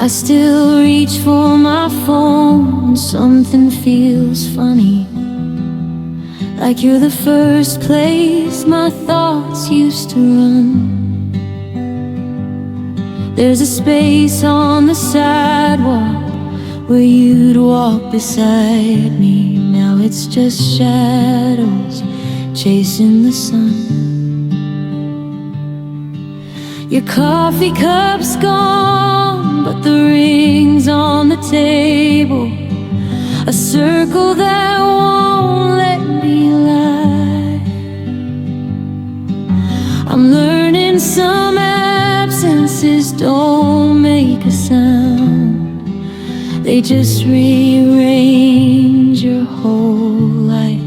I still reach for my phone, something feels funny, like you're the first place my thoughts used to run. There's a space on the sidewalk where you'd walk beside me. Now it's just shadows chasing the sun. Your coffee cup's gone, but the ring's on the table, a circle that won't let me lie. I'm learning some absences don't make a sound, they just rearrange your whole life.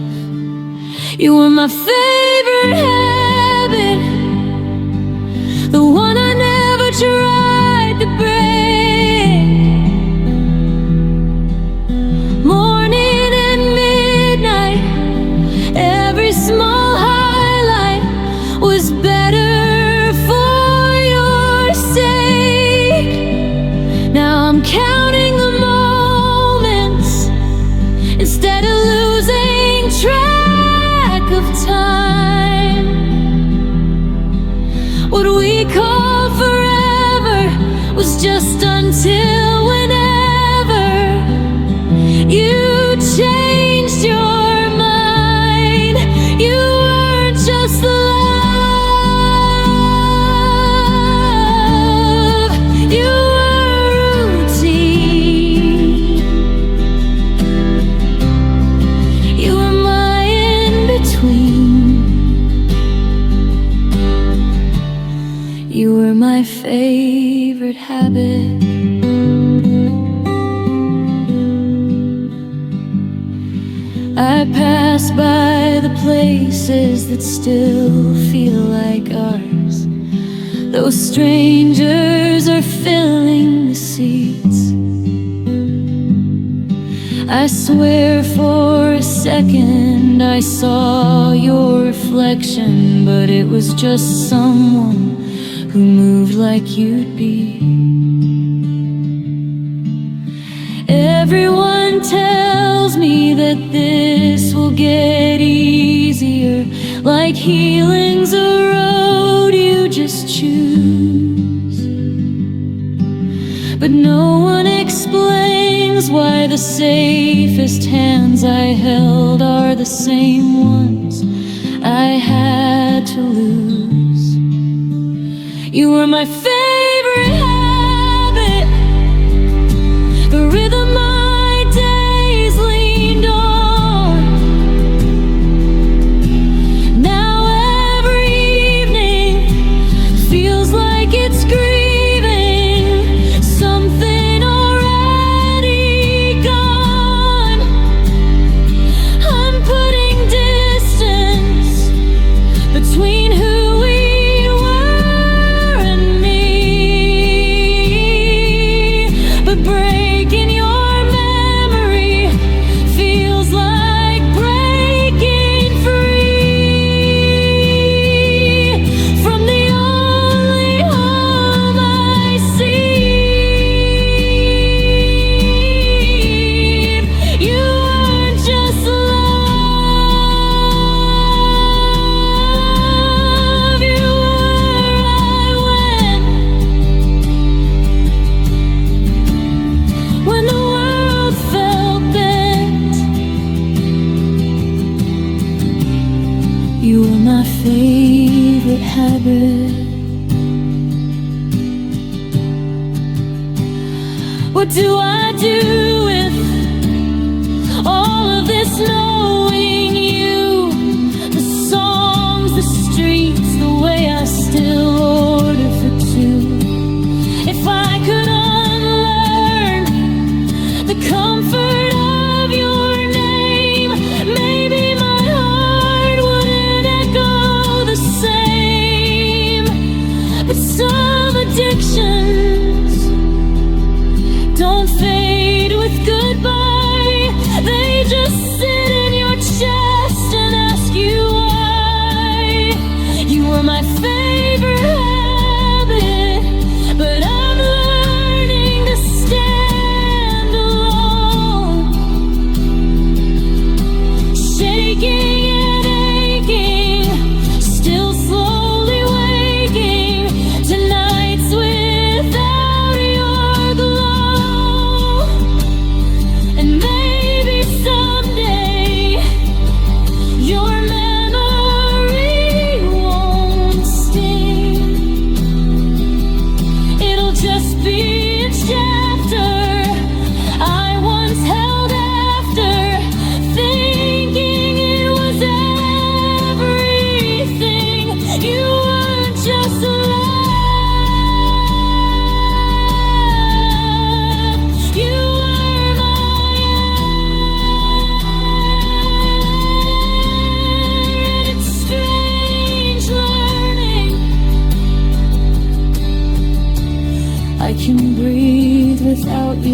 You were my favorite habit, the one I never tried to break. Morning and midnight, every small highlight was better for your sake. Now I'm counting the moments instead of losing track of time. What we call forever was just until whenever you changed your mind. You weren't just love, you were routine. You were my in-between. You were my favorite habit. I pass by the places that still feel like ours. Those strangers are filling the seats. I swear for a second I saw your reflection, but it was just someone who moved like you'd be. Everyone tells me that this will get easier, like healing's a road you just choose. But no one explains why the safest hands I held are the same ones I had to lose. You were my favorite habit, the rhythm my days leaned on. Now every evening feels like it's grieving something already gone. I'm putting distance between who we were and me, but breaking your memory feels like breaking free from the only home I see. You weren't just love, you were I went when the world felt bent. You were my favorite habit. What do I do with all of this knowing you? The songs, the streets, the way I still order for two. If I could unlearn the comfort of your name, maybe my heart wouldn't echo the same. But some addictions don't fade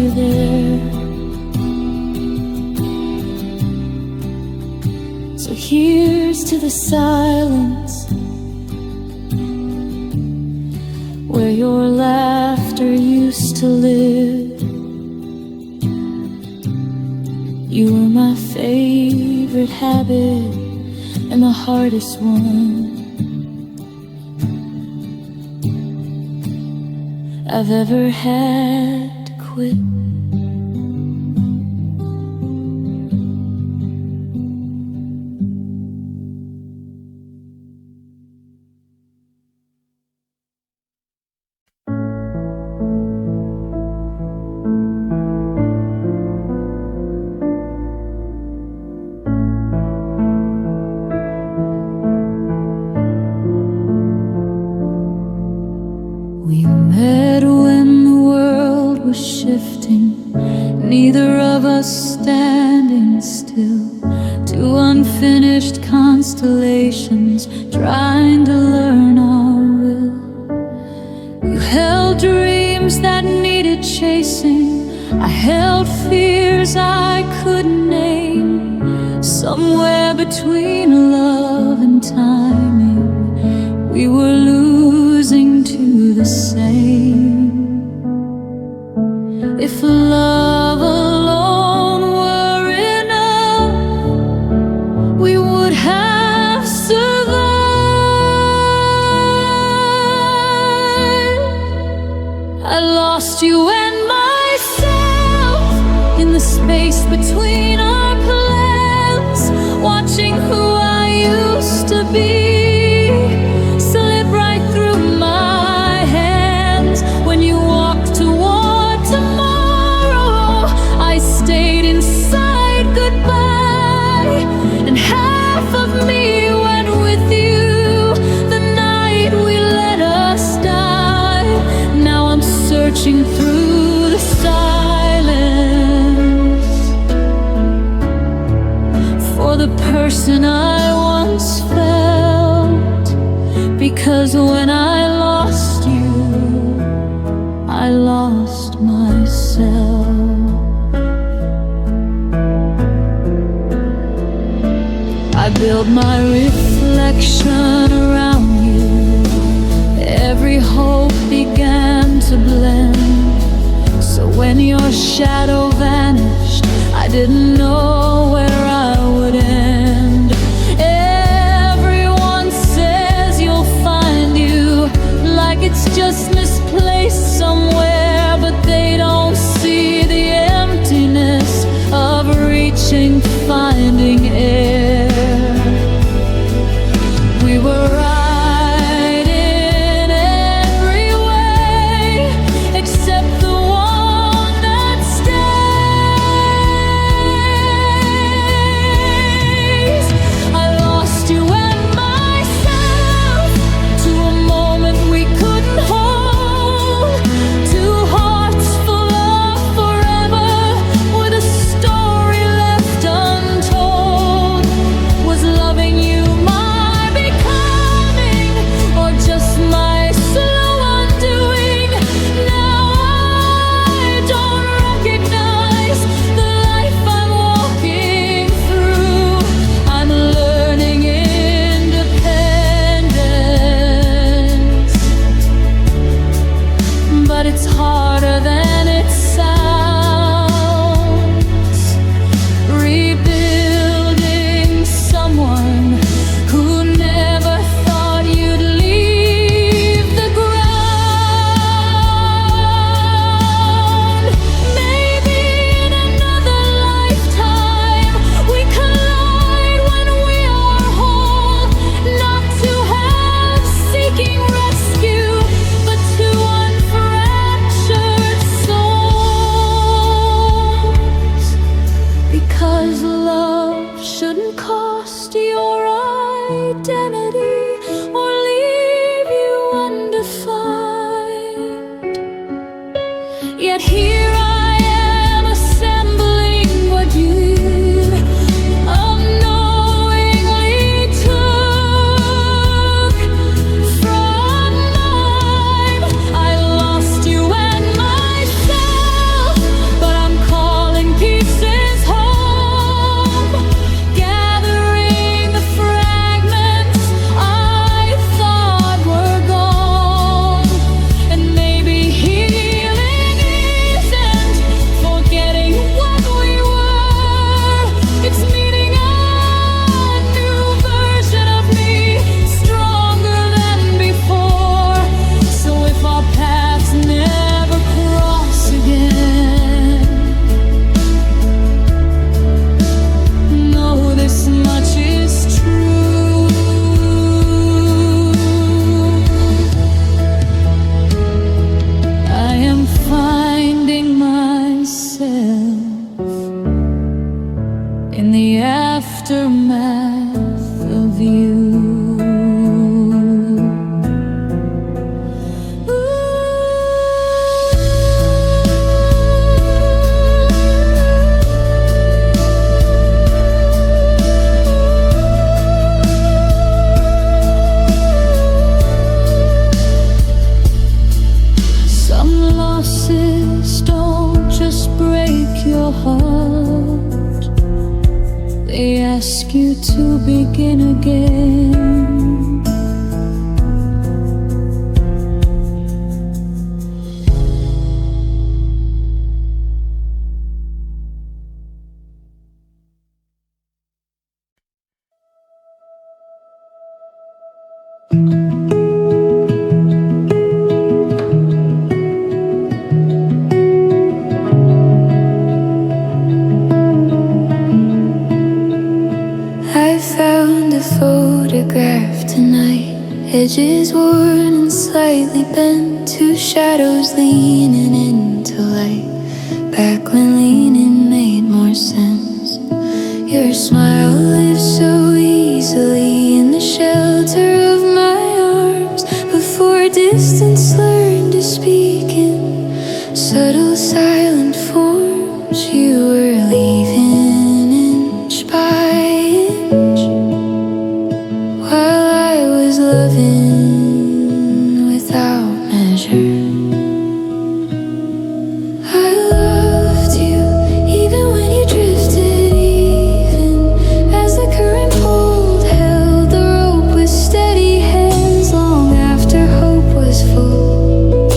were there. So here's to the silence, where your laughter used to live. You were my favorite habit and the hardest one I've ever had to quit. We met when the world was shifting, neither of us standing still. Two unfinished constellations trying to learn our will. You held dreams that needed chasing, I held fears I couldn't name. Somewhere between love and timing, we were losing to the same. If love alone were enough, we would have survived. I lost you and myself in the space between our plans, watching who I used to be slip right through my hands. When you walked toward tomorrow, I stayed inside goodbye, and half of me went with you the night we let us die. Now I'm searching through the silence for the person I once felt, because when I lost you, I lost myself. I built my reflection around you. Every hope began to blend. So when your shadow vanished, I didn't know where I would end. Everyone says you'll find you, like it's just misplaced somewhere, but they don't see the emptiness of reaching, finding air. We were right in every way, except the one that stays. I lost you and myself to a moment we couldn't hold. Two hearts full of forever, with a story left untold. Was loving you my becoming, or just my slow undoing? Now I don't recognize the life I'm walking through. I'm learning independence, but it's harder than it sounds. Rebuilding someone who never thought you'd leave the ground. Maybe in another lifetime we collide when we are whole, not to have seeking rescue, but two unfractured souls. Because love shouldn't cost your identity or leave you undefined. Yet here I am, assembling what you unknowingly took from mine. I lost you and myself, in the aftermath of you. Losses don't just break your heart, they ask you to begin again. Photograph tonight, edges worn and slightly bent, two shadows leaning into light, back when leaning made more sense. Your smile lives so easily in the shelter of my arms, before distance learned to speak in subtle silent forms. You were leaving inch by inch, loving without measure. I loved you even when you drifted, even as the current pulled, held the rope with steady hands long after hope was full.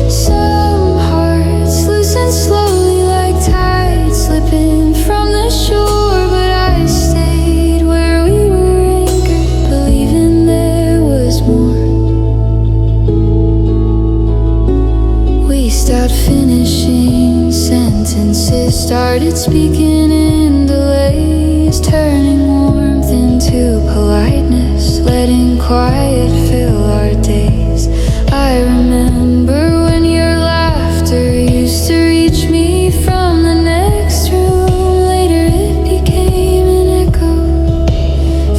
Some hearts loosen slowly like tides slipping from the shore, but I stayed where we were anchored, believing there was more. We stopped finishing sentences, started speaking in delays, turning warmth into politeness, letting quiet fill our days. I remember when your laughter used to reach me from the next room. Later it became an echo,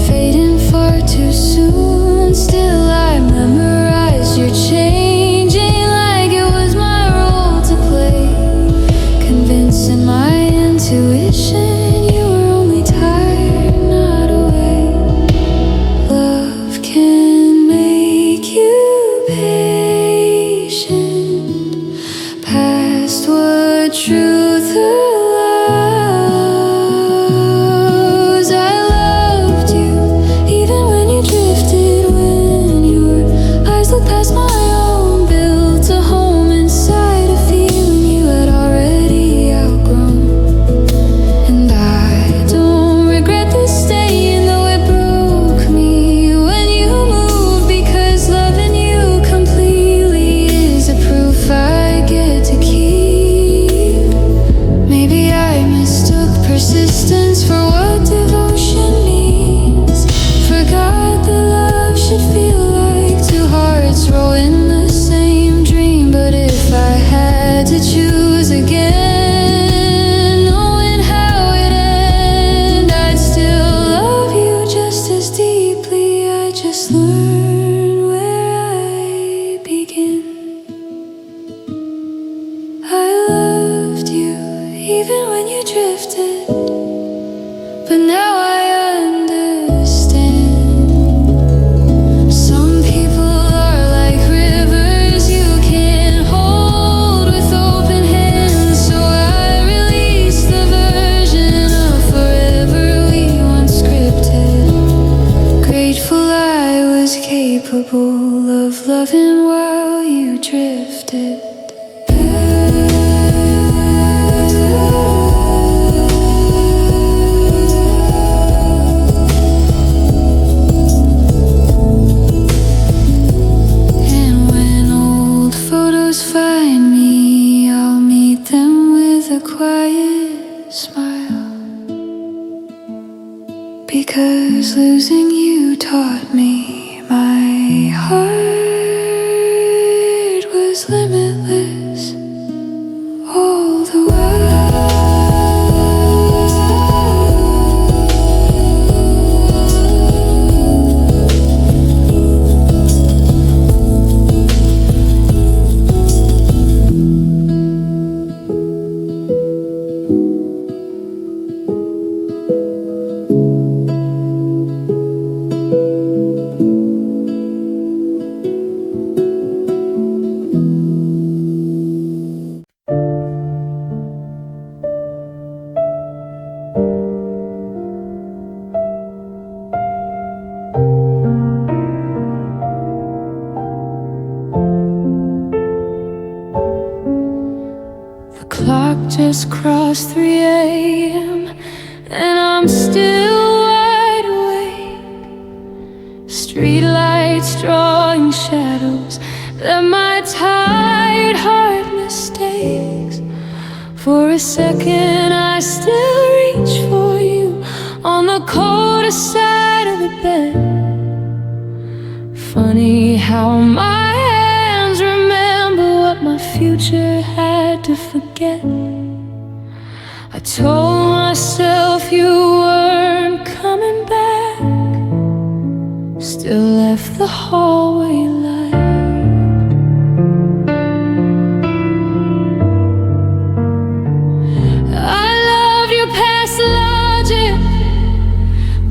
fading far too soon. Still I memorize your changing like it was my role to play, convincing my intuition you were only tired, not awake. Love can make you patient, past what truth allows. I loved you even when you drifted, when your eyes looked past my own, built a home inside a feeling you had already outgrown. And I don't regret this staying, though it broke me when you moved, because loving you completely is a proof I get to keep. Maybe I mistook persistence for what devotion means, forgot that love should feel like two hearts rowing the same dream. But if I had to choose again, knowing how it ended, I'd still love you just as deeply. I just learned where I begin. I loved you even when you drifted, but now I understand. Some people are like rivers you can't hold with open hands, so I release the version of forever we once scripted. Grateful I was capable of loving while you drifted. And when old photos find me, I'll meet them with a quiet smile, because losing you taught me my heart was limitless all the while. just crossed 3 a.m. and I'm still wide awake. Streetlights drawing shadows that my tired heart mistakes. For a second I still reach for you on the coldest side of the bed. Funny how my hands remember what my future had to forget. I told myself you weren't coming back, still left the hallway light. I loved you past logic,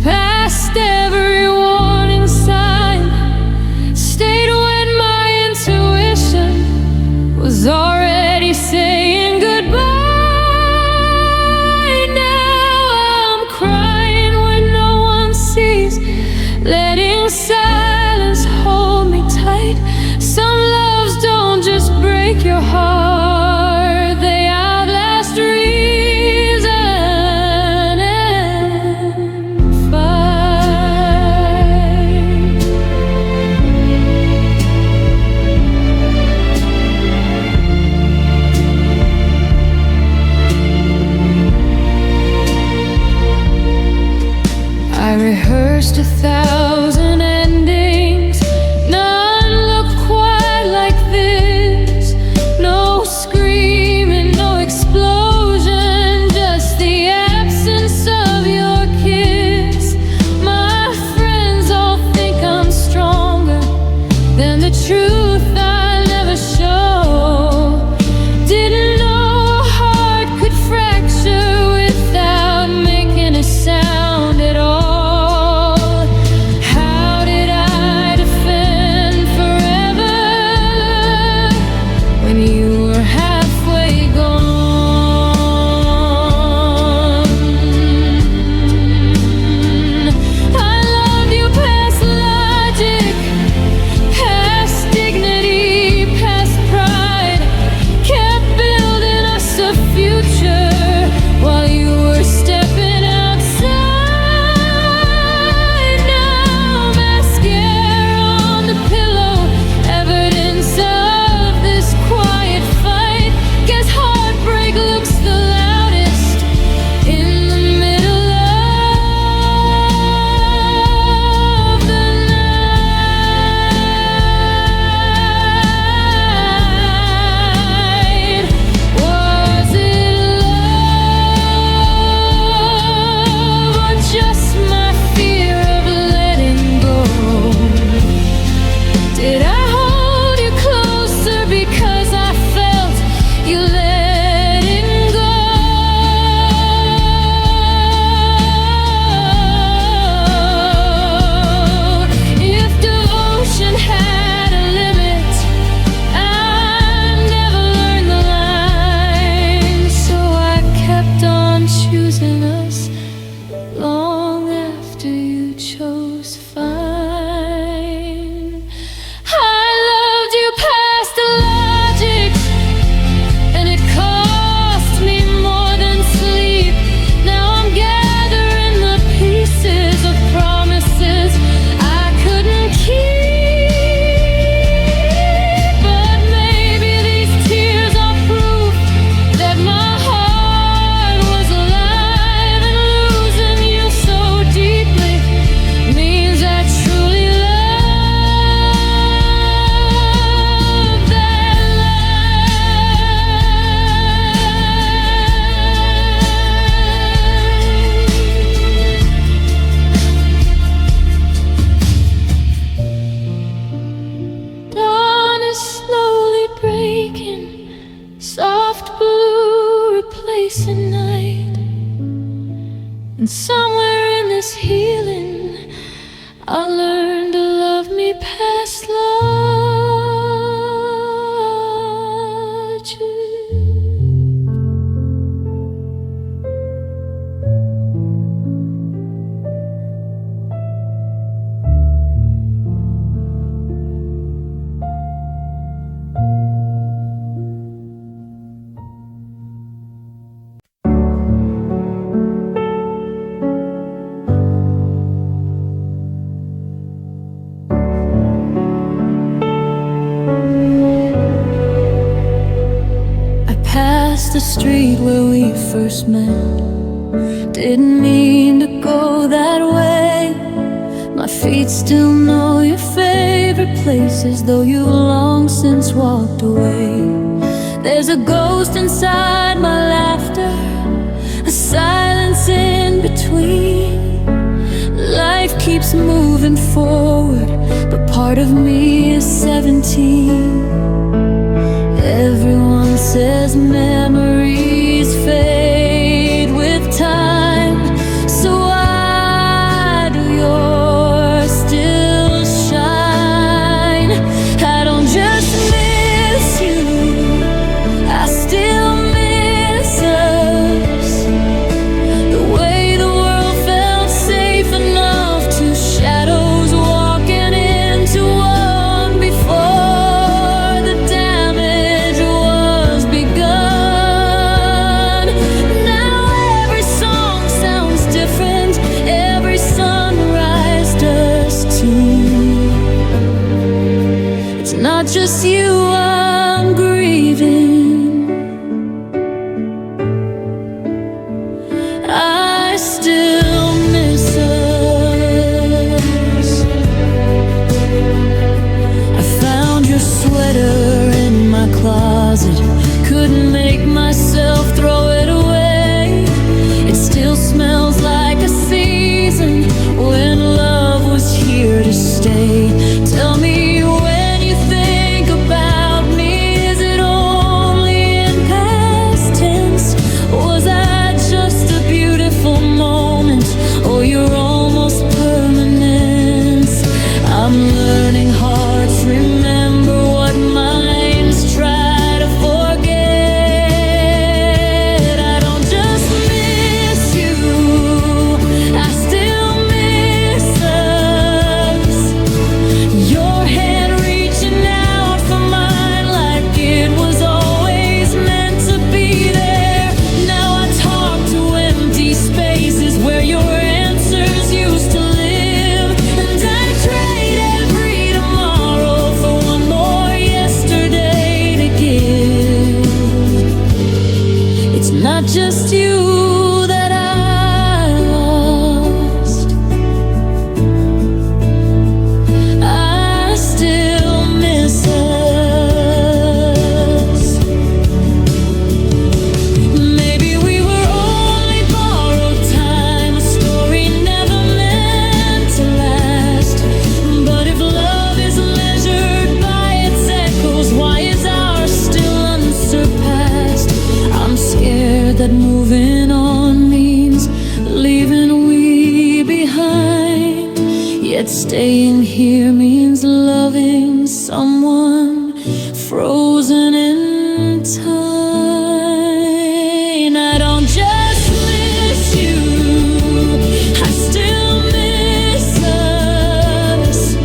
past every warning sign. Stayed when my intuition was already saying goodbye. Letting silence hold me tight. Some loves don't just break your heart, they outlast reason and fight. I rehearsed 1,000 endings, none look quite like this. No screaming, no explosion, just the absence of your kiss. My friends all think I'm stronger than the truth I never show. Didn't know a heart could fracture without making a sound at all. And somewhere in this healing, I'll learn to love me past logic. street where we first met. Didn't mean to go that way. My feet still know your favorite places, though you've long since walked away. There's a ghost inside my laughter, a silence in between. Life keeps moving forward, but part of me is 17. Everyone says memories fade with time, so why do yours still shine? I don't just miss you, I still miss us. The way the world felt safe enough, two shadows walking into one before the damage was begun. Now every song sounds different, every sunrise does too. It's not just you I'm grieving, I still miss us. I found your sweater in my closet, couldn't make myself throw it away. It still smells like a season when love was here to stay. Tell me, when you think about me, is it only in past tense? Was I just a beautiful moment, or you're almost permanent? I'm learning hearts remember what minds try to forget. I don't just miss you, I still miss us. Your hand reaching out for mine like it was always meant to be there. Now I talk to empty spaces where your answers used to live, and I trade every tomorrow for one more yesterday to give. It's not just you that I lost, I still miss us. Maybe we were only borrowed time, a story never meant to last. But if love is measured by its echoes, why is ours still unsurpassed? I'm scared that moving on means leaving we behind, yet staying here means loving someone frozen in time. I don't just miss you, I still miss us.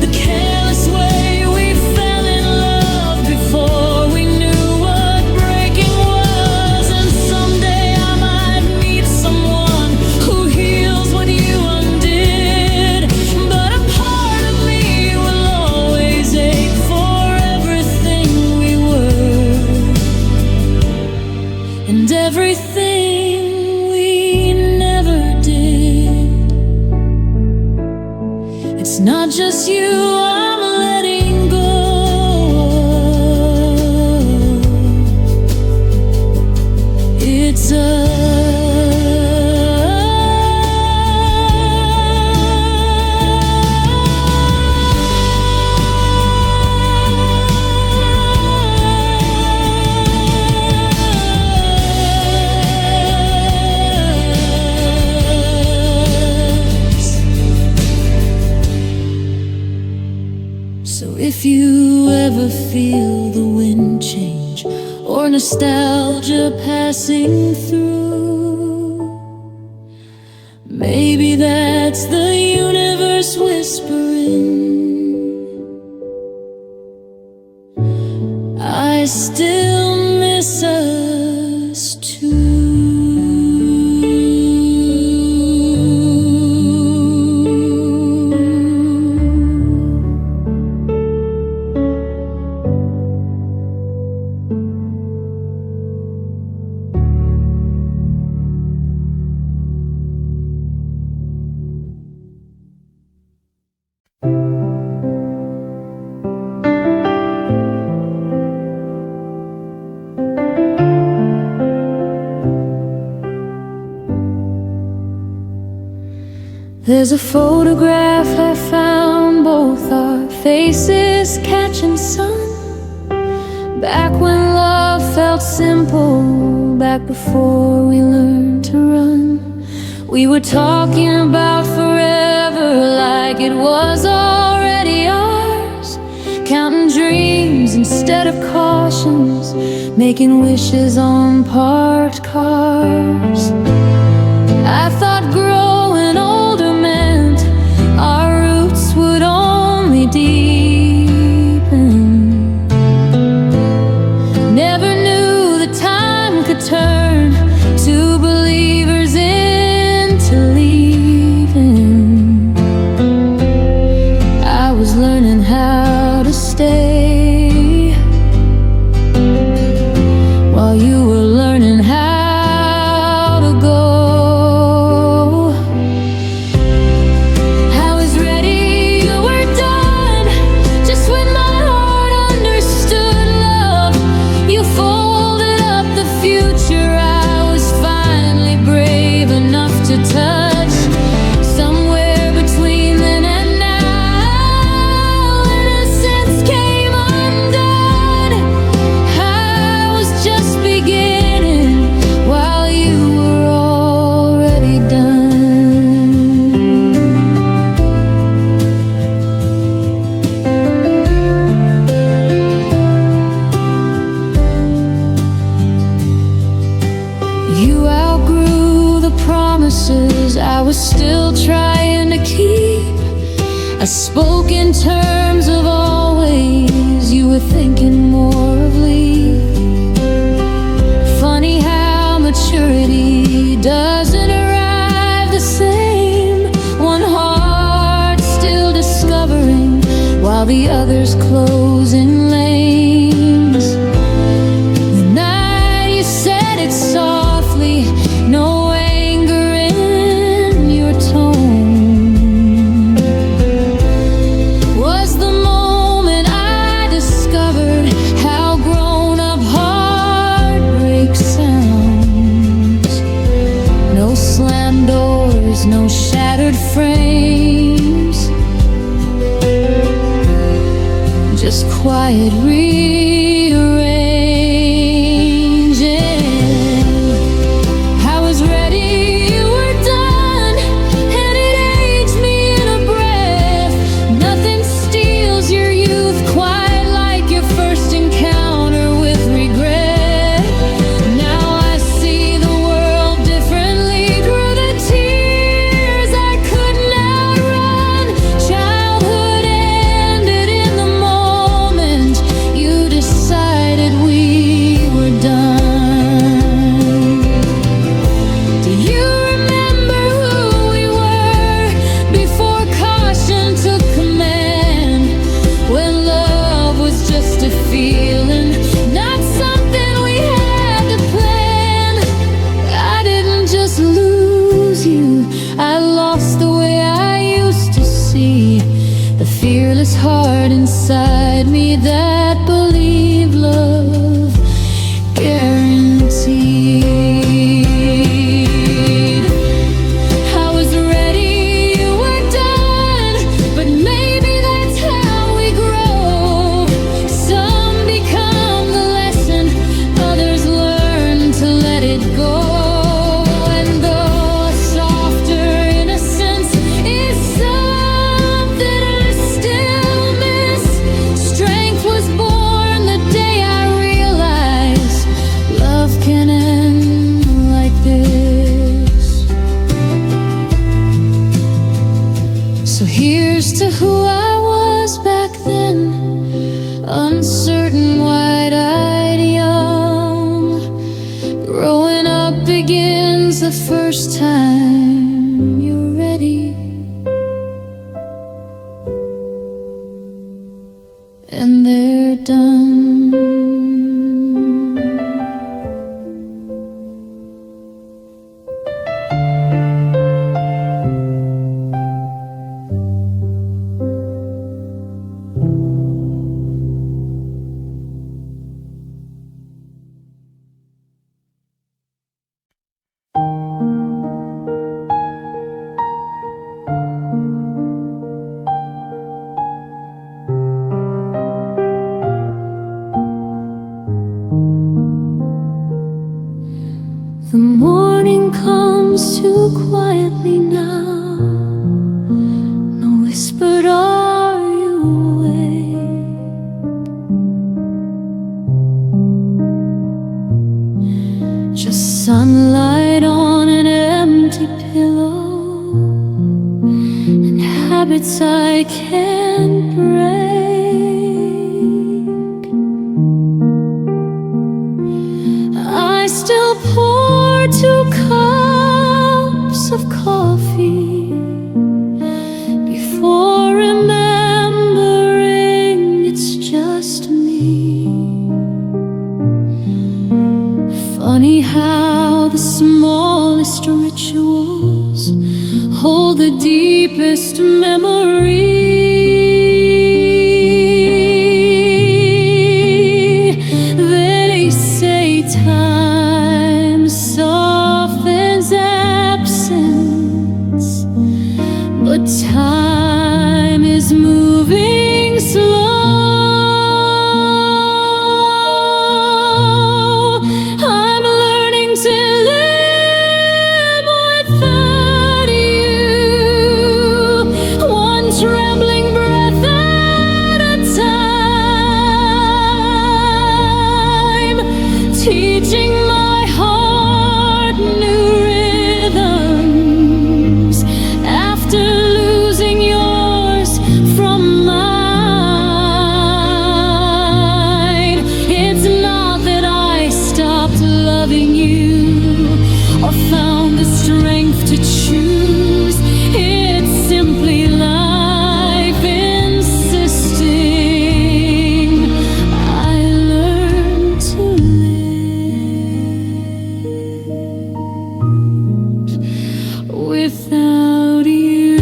The careless way we fell in love before we knew what breaking was. And someday I might meet someone who heals what you undid, but a part of me will always ache for everything we were and everything we never did. It's not just you I'm letting go, it's so if you ever feel the wind change or nostalgia passing through, maybe that's the universe whispering, I still miss us too. There's a photograph I found, both our faces catching sun. Back when love felt simple, back before we learned to run. We were talking about forever like it was already ours. Counting dreams instead of cautions, making wishes on parked cars. I thought growing older meant our roots would only deepen. Never knew the time could turn two believers into leaving. I was learning how to stay while you were learning how to go. I was ready, you were done, just when my heart understood love. You folded up the future, I was finally brave enough to touch. Somewhere between then and now, innocence came undone. I was just beginning while you were already done. You outgrew the promises I was still trying to keep. I spoke in terms of always, you were thinking more of leave. Funny how maturity doesn't arrive the same. One heart still discovering while the others close in lanes. The night you said it softly, no anger in your tone, was the moment I discovered how grown-up heartbreak sounds. No slammed doors, no shattered frames, just quiet rearranging. I was ready, you were done, and it aged me in a breath. Nothing steals your youth quite like your first encounter with regret. Now I see the world differently through the tears I couldn't outrun. Childhood ended in the moment you decided we were done. Do you remember who we were before caution took command? When love was just a feeling, not something we had to plan. I didn't just lose you, I lost the way I used to see. The fearless heart inside me that believed love guaranteed. I was ready, you were done, but maybe that's how we grow. Some become the lesson, others learn to let it go. And though a softer innocence is something I still miss, strength was born the day I realized love can end like this. So here's to who I was back then, uncertain, wide-eyed, young. Growing up begins the first time you're ready, and they're done. so quietly now. No whispered, are you awake? Just sunlight on an empty pillow, and habits I can't break. I still pour 2 cups of coffee before remembering it's just me. Funny how the smallest rituals hold the deepest memory. They say time softens absence, but time is moving slow. I'm learning to live without you, one trembling breath at a time, teaching my heart new rhythms after losing yours from mine. It's not that I stopped loving you or found the strength to choose. It's simply life insisting I learn to live without you.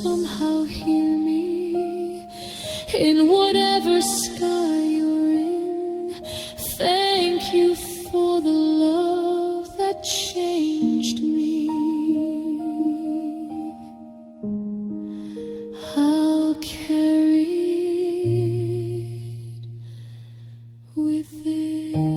somehow hear me in whatever sky you're in. Thank you for the love that changed me. I'll carry it within.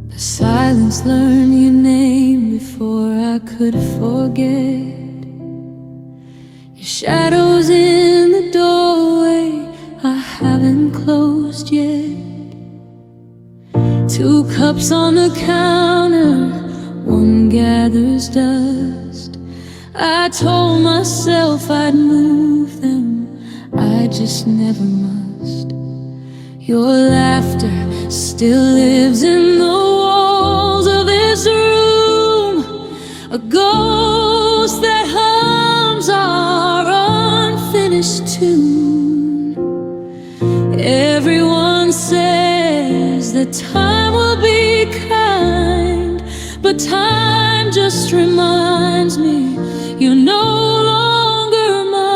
The silence learned your name before I could forget. Your shadow's in the doorway I haven't closed yet. 2 cups on the counter, one gathers dust. I told myself I'd move them, I just never must. Your laughter still lives in the walls of this room, a ghost that hums our unfinished tune. Everyone says that time will be kind, but time just reminds me you're no longer mine.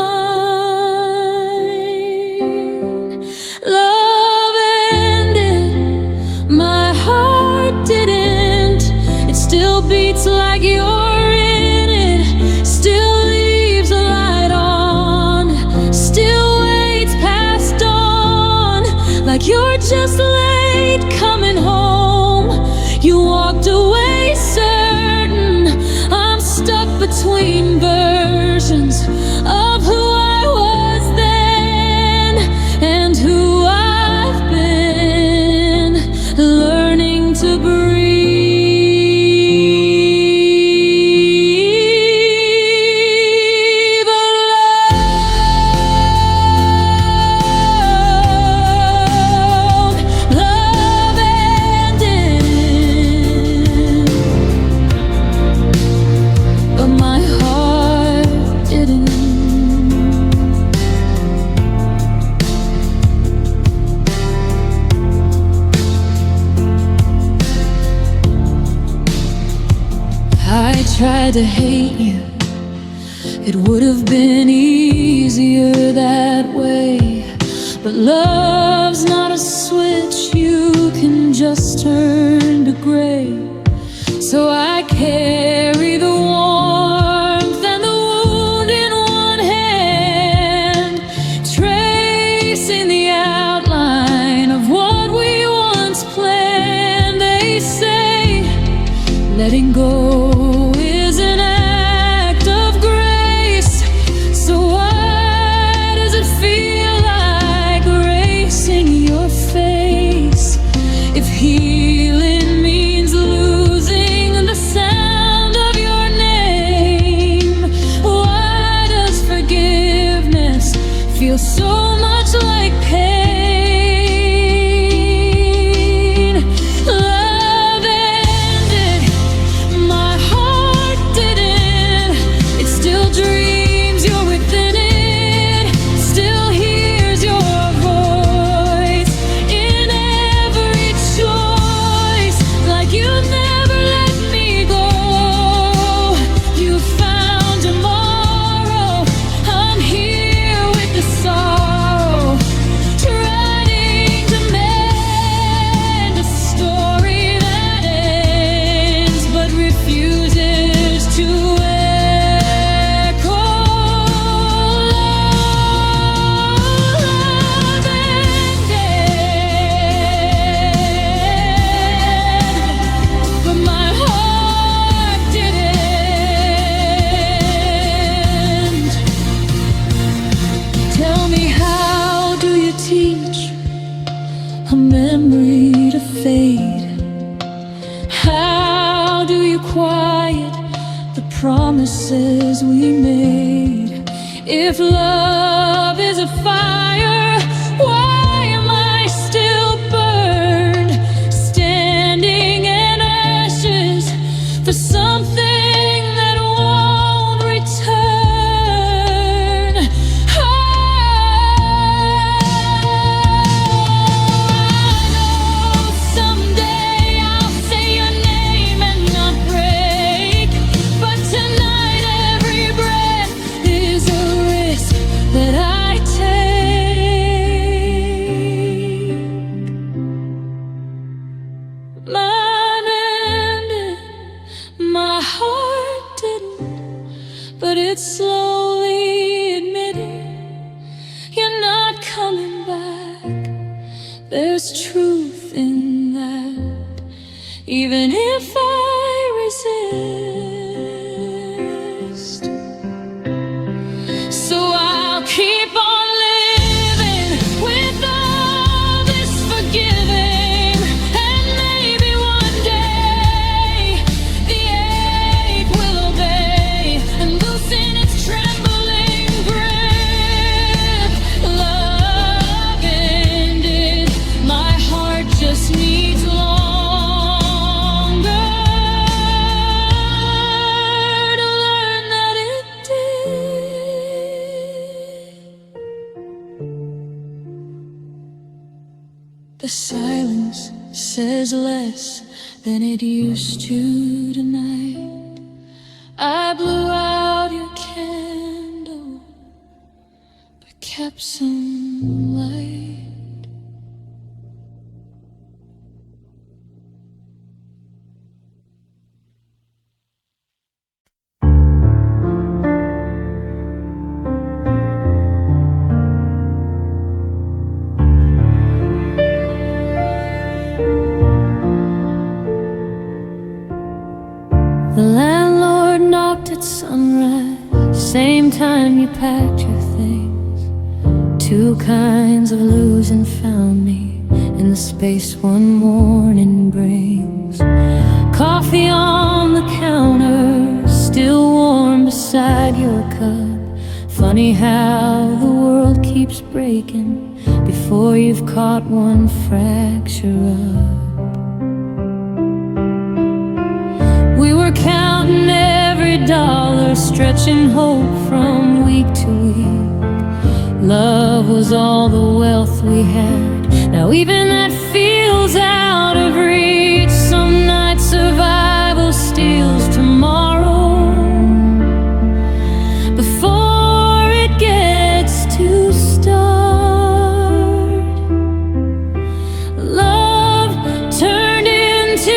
Love ended, my heart didn't. It still beats like you're in it, still leaves a light on, still waits past dawn, like you're just late coming home. You walked away certain I'm stuck between versions of who I was then and who I've been, learning to breathe alone. Love ended, but my heart didn't. I tried to hate you, it would have been easier that way. But love's not a switch you can just turn to gray. So I carry the warmth and the wound in one hand, tracing the outline of what we once planned. They say letting go is an act of grace. So why does it feel like erasing your face? If healing means losing the sound of your name, why does forgiveness feel so much like pain? Love ended, my do you quiet the promises we made? If love is a fire, why am I still burned, standing in ashes for something that won't return? I know someday I'll say your name and not break, but tonight every breath is a risk that I take. Mine ended, my heart didn't, but it's slowly admitting you're not coming back. There's truth in that, even if I resist. So I'll keep on living with all this forgiving, and maybe one day the ache will obey and loosen its trembling grip. Love ended, my heart just needs longer to learn that it did. The silence says less than it used to tonight. I blew out your candle, but kept some light. The landlord knocked at sunrise, same time you packed your things. Two kinds of losing found me in the space one morning brings. Coffee on the counter, still warm beside your cup. Funny how the world keeps breaking before you've caught one fracture up. We were counting every dollar, stretching hope from week to week. Love was all the wealth we had, now even that feels out of reach. Some nights survival steals tomorrow before it gets to start. Love turned into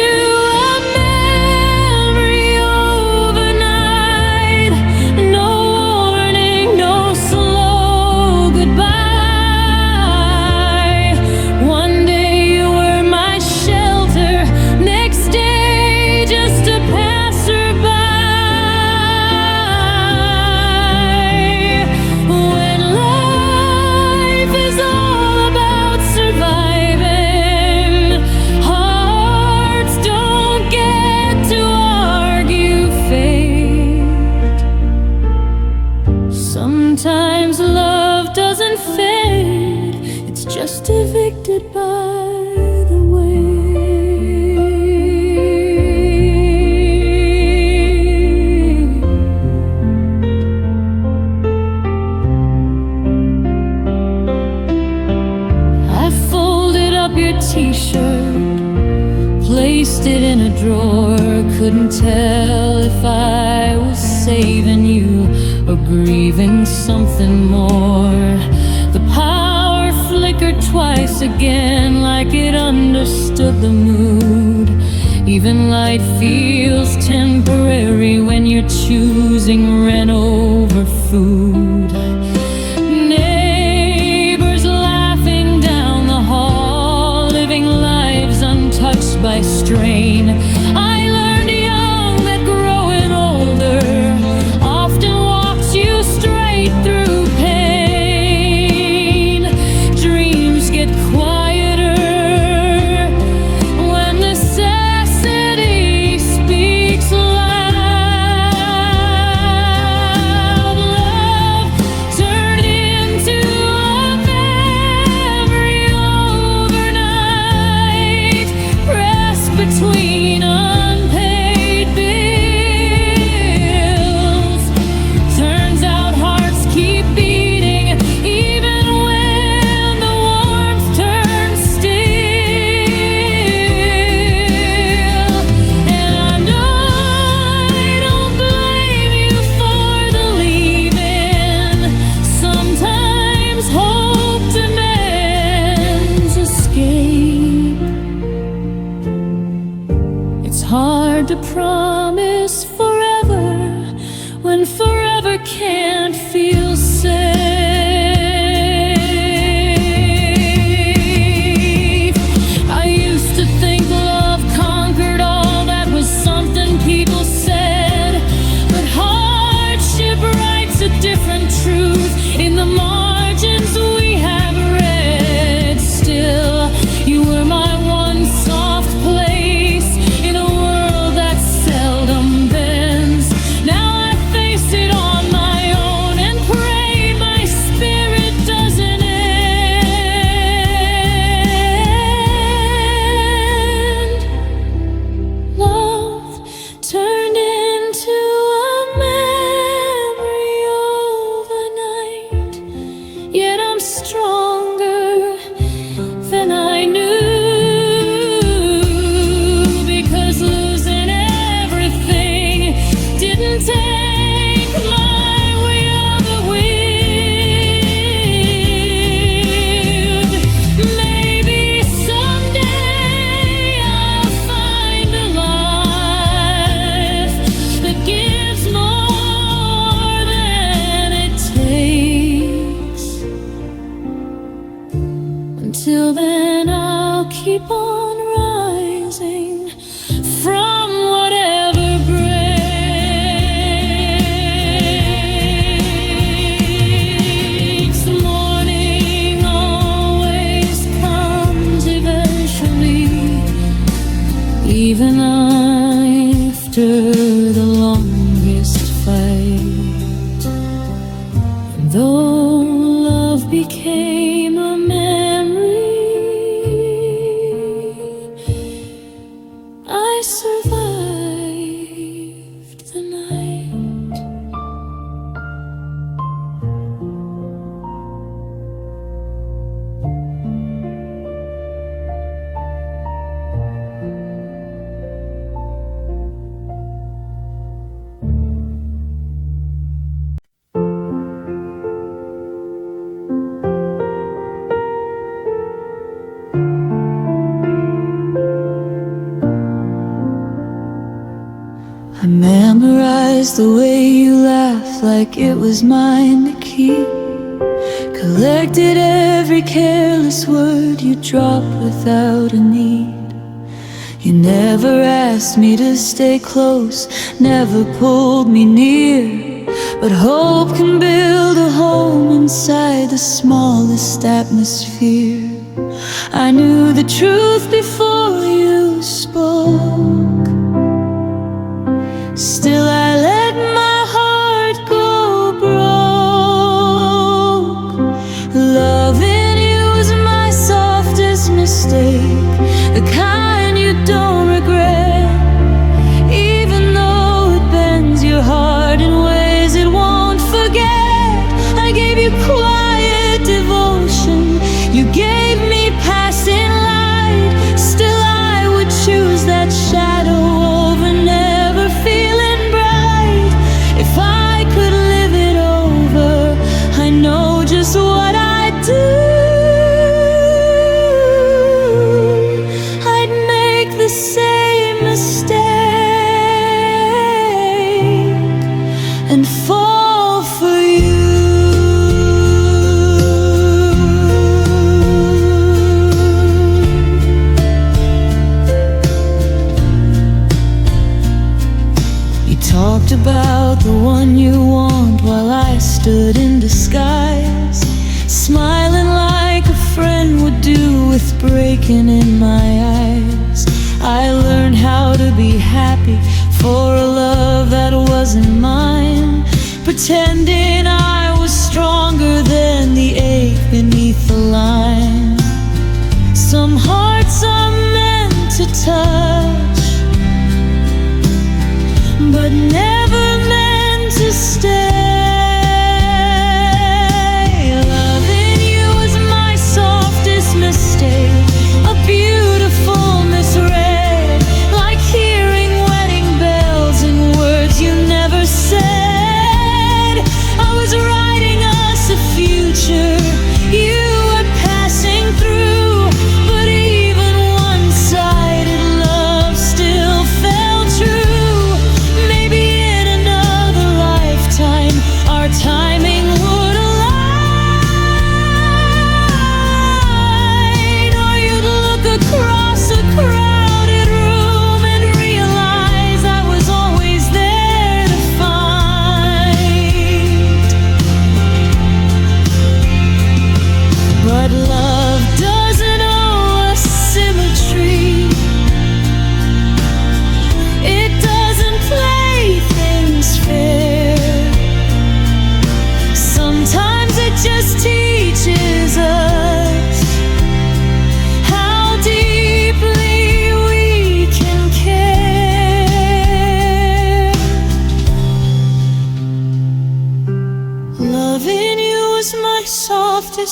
sometimes love doesn't fade, it's just evicted by the wave. I folded up your t-shirt, placed it in a drawer. Couldn't tell if I was saving you or grieving something more. The power flickered twice again, like it understood the mood. Even light feels temporary when you're choosing rent over food. Neighbors laughing down the hall, living lives untouched by strain. I learned young that growing older often walks you straight through pain. Dreams get quieter when necessity speaks. hard to promise forever when forever can't feel safe. I used to think love conquered all, that was something people said. But hardship writes a different truth in the margins we have read. Still, you were my one soft place in a world that seldom bends. Now I face it on my own and pray my spirit doesn't end. Love turned into a memory overnight, yet I'm stronger than I knew. Because losing everything didn't take my way of the wind. Maybe someday I'll find a life that gives more than it takes. Until then, I'll keep on rising from whatever breaks. The morning always comes eventually, even after the longest fight. And though love became a memory, I survived the night. I memorized the way you laughed like it was mine to keep. Collected every careless word you dropped without a need. You never asked me to stay close, never pulled me near. But hope can build a home inside the smallest atmosphere. I knew the truth before you spoke. Still I let my heart go broke. Loving you was my softest mistake, the kind you don't regret. Even though it bends your heart in ways it won't forget. I gave you quiet devotion, you gave me passing light. Still I would choose that shadow over never feeling bright. If I could live it over, I know just what I'd do. I'd make the same mistake and fall for you. Talked about the one you want while I stood in disguise, smiling like a friend would do with breaking in my eyes. I learned how to be happy for a love that wasn't mine, pretending I was stronger than the ache beneath the line. Some hearts are meant to touch, but never meant to stay. Loving you was my softest mistake, a beautiful misread, like hearing wedding bells and words you never said. I was writing us a future you were passing through, but even one-sided love still felt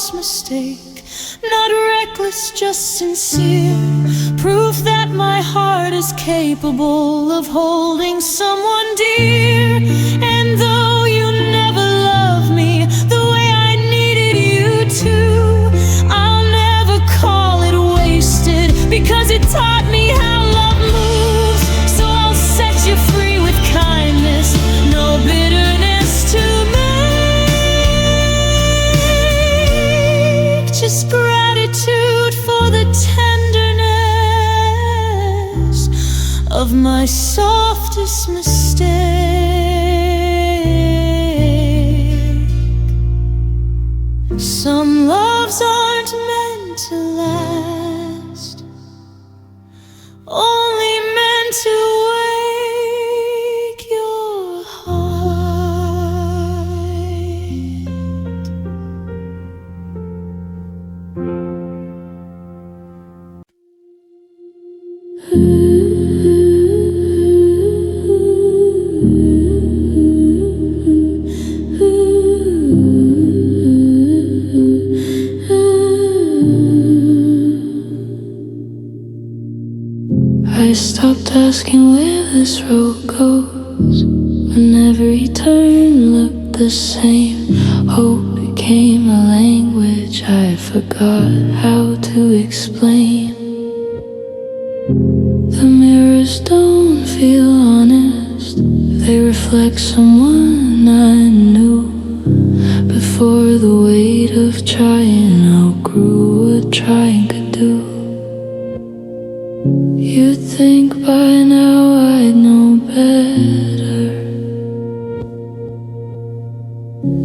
softest mistake. Not reckless, just sincere. Proof that my heart is capable of holding someone dear. And though you never loved me the way I needed you to, I'll never call it wasted, because it taught me how love moves. So I'll set you free with kindness, no bitterness to make. Just gratitude for the tenderness of my softest mistake. Some loves aren't meant to last, only meant to wake your heart. I stopped asking where this road goes, when every turn looked the same. Hope became a language I forgot how to explain. The mirrors don't feel honest, they reflect someone I knew before the weight of trying outgrew what trying could do. You'd think by now I'd know better.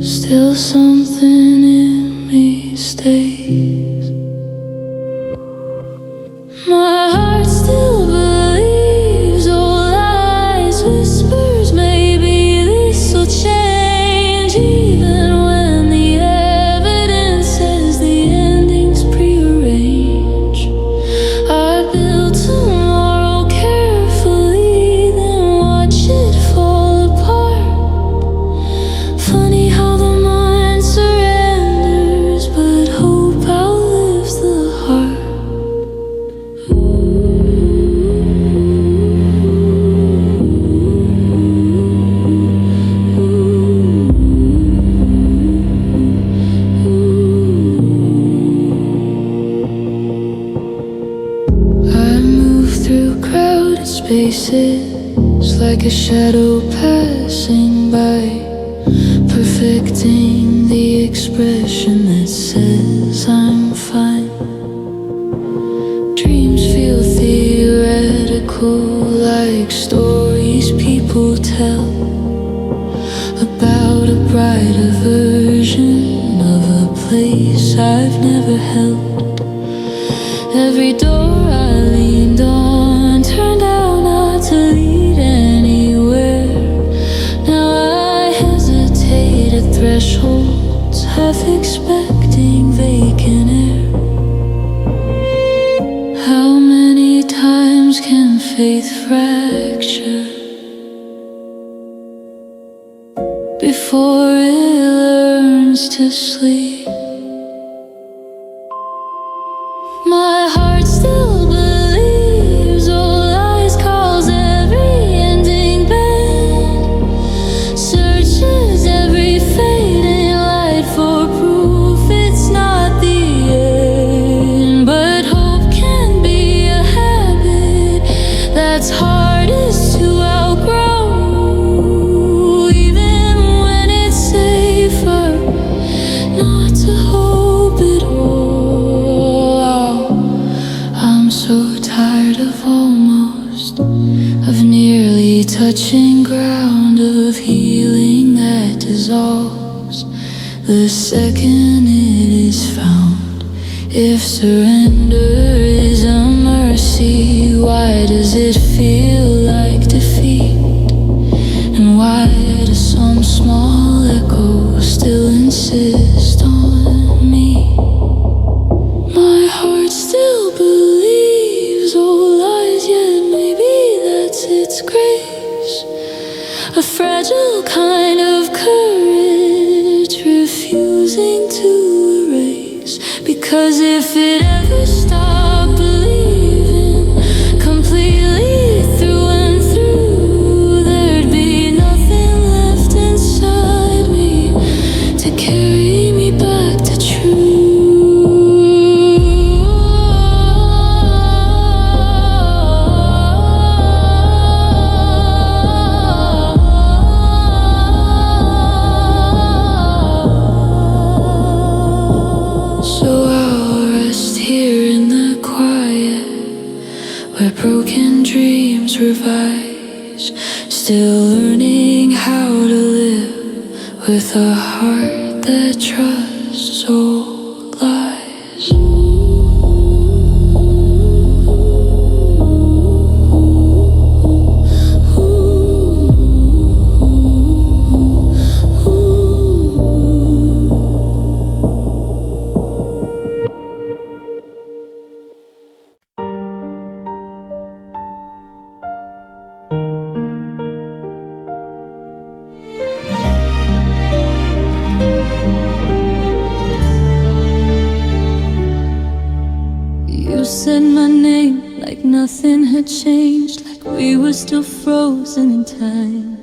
Still something in me stays. My heart still believes all lies, whispers maybe this'll change, even when the evidence says the ending's prearranged. I built tomorrow carefully, then watch it fall apart. Funny how the mind surrenders, but hope outlives the heart. I move through crowded spaces like a shadow passing by, perfecting the expression that says I'm fine. Dreams feel theoretical, like stories people tell about a brighter version of a place I've never held. Every door I leaned on turned out not to lead anywhere. Now I hesitate at thresholds, half expecting vacant air. How many times can faith fracture before it learns to sleep? My heart still believes all lies, calls every ending bend, searches every fading light for proof it's not the end. But hope can be a habit that's hardest to outgrow, even when it's safer not to hope at all. I'm so tired of almost, of nearly touching ground, of healing that dissolves the second it is found. If surrender is a mercy, why does it feel like defeat? And why does some small echo still insist on me? My heart still believes all lies, yet maybe that's its grace. A fragile kind of courage, refusing to erase. Still learning how to live with a heart that trusts all lies. You said my name like nothing had changed, like we were still frozen in time.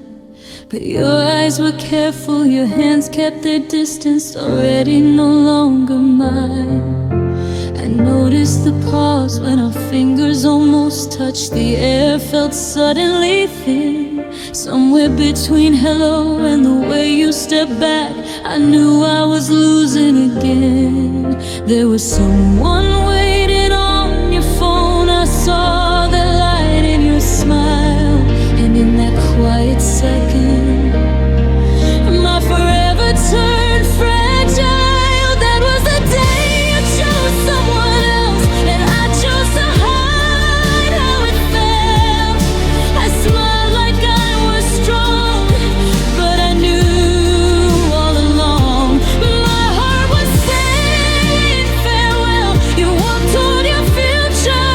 But your eyes were careful, your hands kept their distance, already no longer mine. I noticed the pause when our fingers almost touched. The air felt suddenly thin. Somewhere between hello and the way you stepped back, I knew I was losing again. There was someone waiting on your phone. I saw the light in your smile, and in that quiet second, my forever turned fragile. That was the day you chose someone else, and I chose to hide how it felt. I smiled like I was strong, but I knew all along my heart was saying farewell. You walked toward your future,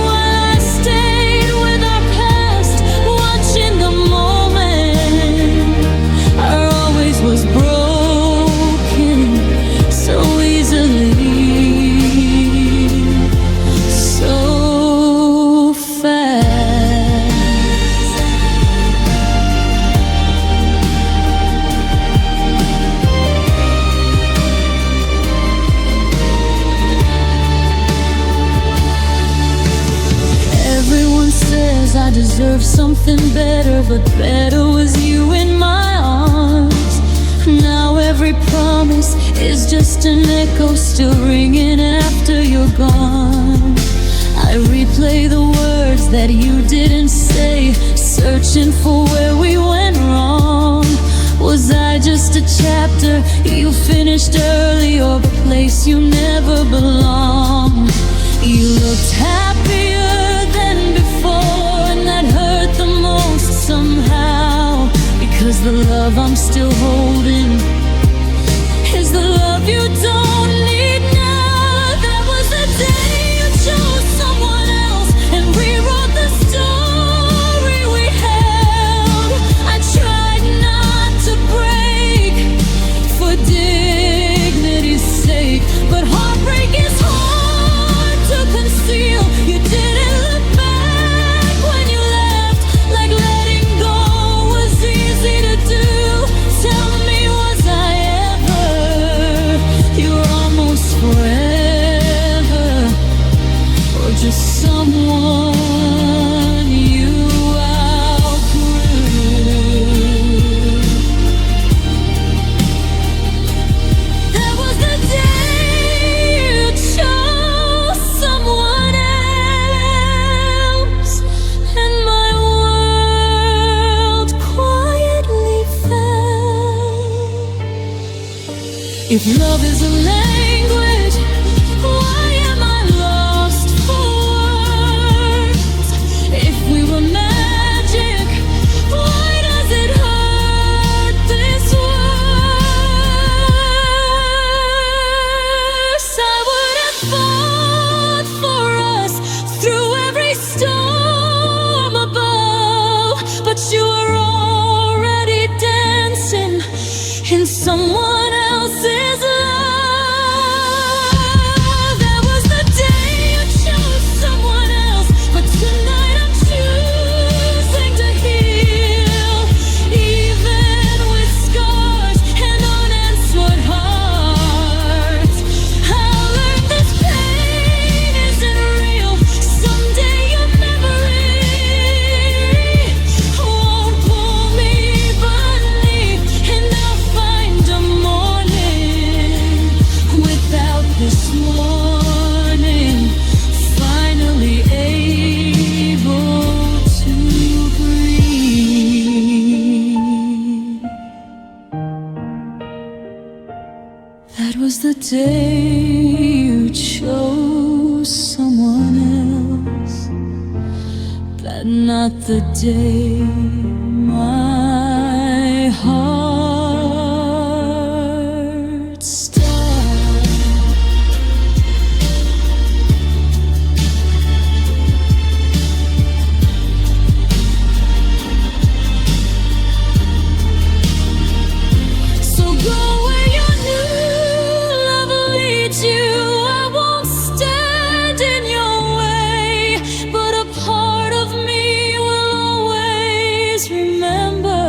while I stayed with our past, watching the moment. I always was broken so easily, so fast. Everyone says I deserve something better, but better was you in my arms. Now every promise is just an echo, still ringing after you're gone. I replay the words that you didn't say, searching for where we went wrong. Was I just a chapter you finished early, or a place you never belonged? You looked happier than before, and that hurt the most somehow, because the love I'm still holding is the love you don't need now. That was the day you chose someone else and rewrote the story we held. I tried not to break for dignity's sake, but heartbreak is hard to conceal. You didn't look back when you left, like letting go was easy to do. Tell me, was I ever your almost forever, or just someone you outgrew? That was the day you chose someone else, and my world quietly fell. If love is a language, why am I lost for words? If we were magic, why does it hurt this worse? I would have fought for us through every storm above, but you were already dancing in someone else's love. day you chose someone else, but not the day my heart stopped. So go where your new love leads you. I won't stand in your way, but a part of me will always remember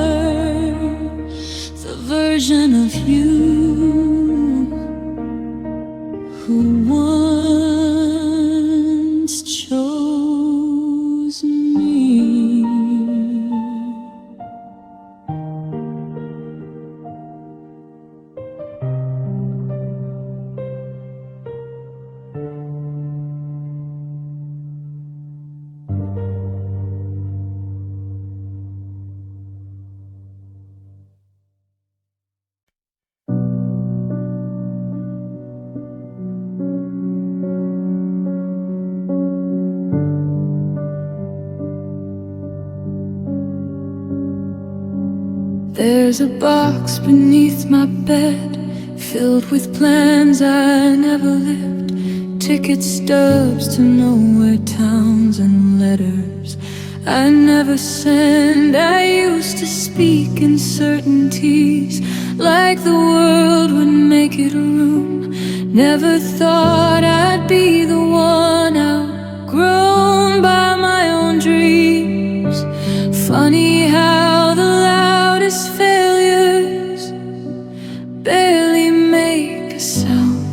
the version of you who once chose me. There's a box beneath my bed, filled with plans I never lived, ticket stubs to nowhere, towns and letters I never sent. I used to speak in certainties, like the world would make it a room. Never thought I'd be the one outgrown by my own dreams. Funny how the loudest failures barely make a sound.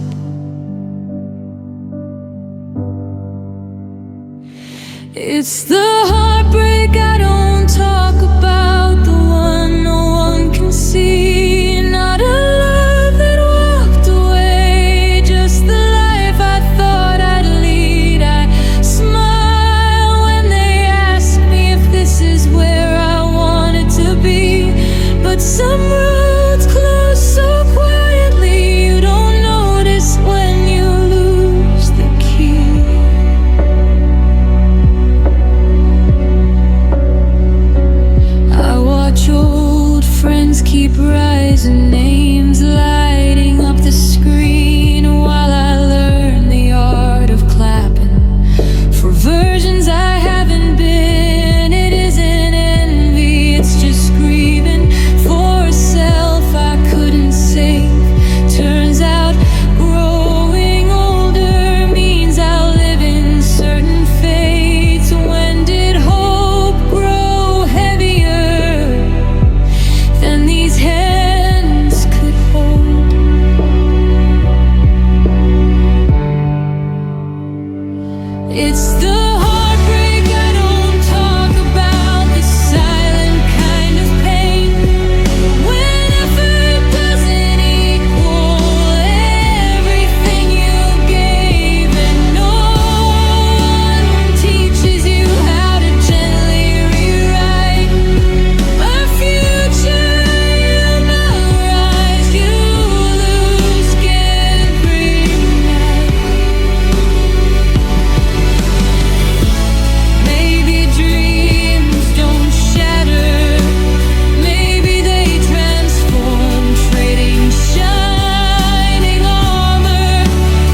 It's the heartbreak I don't talk about, the one no one can see. Not a love that walked away, just the life I thought I'd lead. I smile when they ask me if this is where I wanted to be, but some roads close so quietly you don't notice when you lose the key. I watch old friends keep rising, names lighting up the screen, while I learn the art of clapping for versions I haven't been. It isn't envy, it's just grieving for a self I couldn't save. Turns out growing older means I'll live in certain fates. When did hope grow heavier than these hands could hold? It's the heartbreak I don't talk about, the silent kind of pain, when effort doesn't equal everything you gave, and no one teaches you how to gently rewrite a future you memorize. You lose every night. Maybe dreams don't shatter, maybe they transform, trading shining armor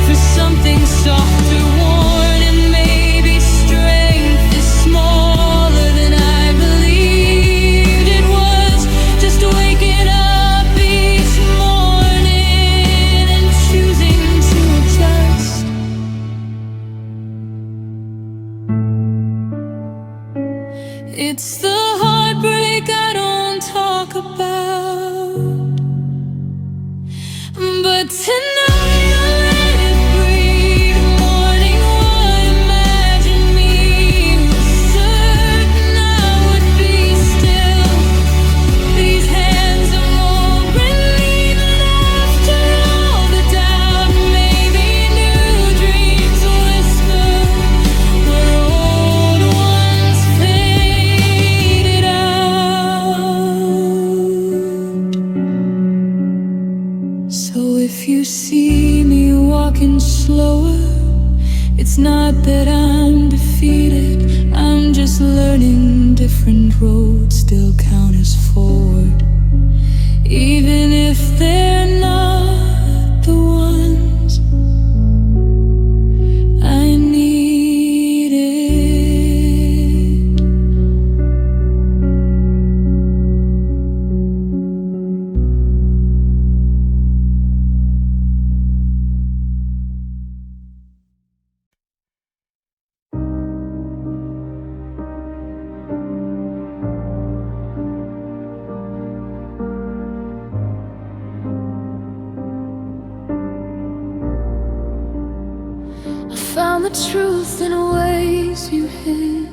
for something softer, worn. And maybe strength is smaller than I believed it was, just waking up each morning and choosing to adjust. It's the heartbreak I don't talk about, but tonight I'll let it breathe. Morning would imagine me, was certain I would be still. These hands are more relieving after all the doubt. Maybe new dreams whisper where old ones faded out. So if you see walking slower. It's not that I'm defeated, I'm just learning different roads still count as forward, even if they're not the ones I needed. Found the truth in ways you hid,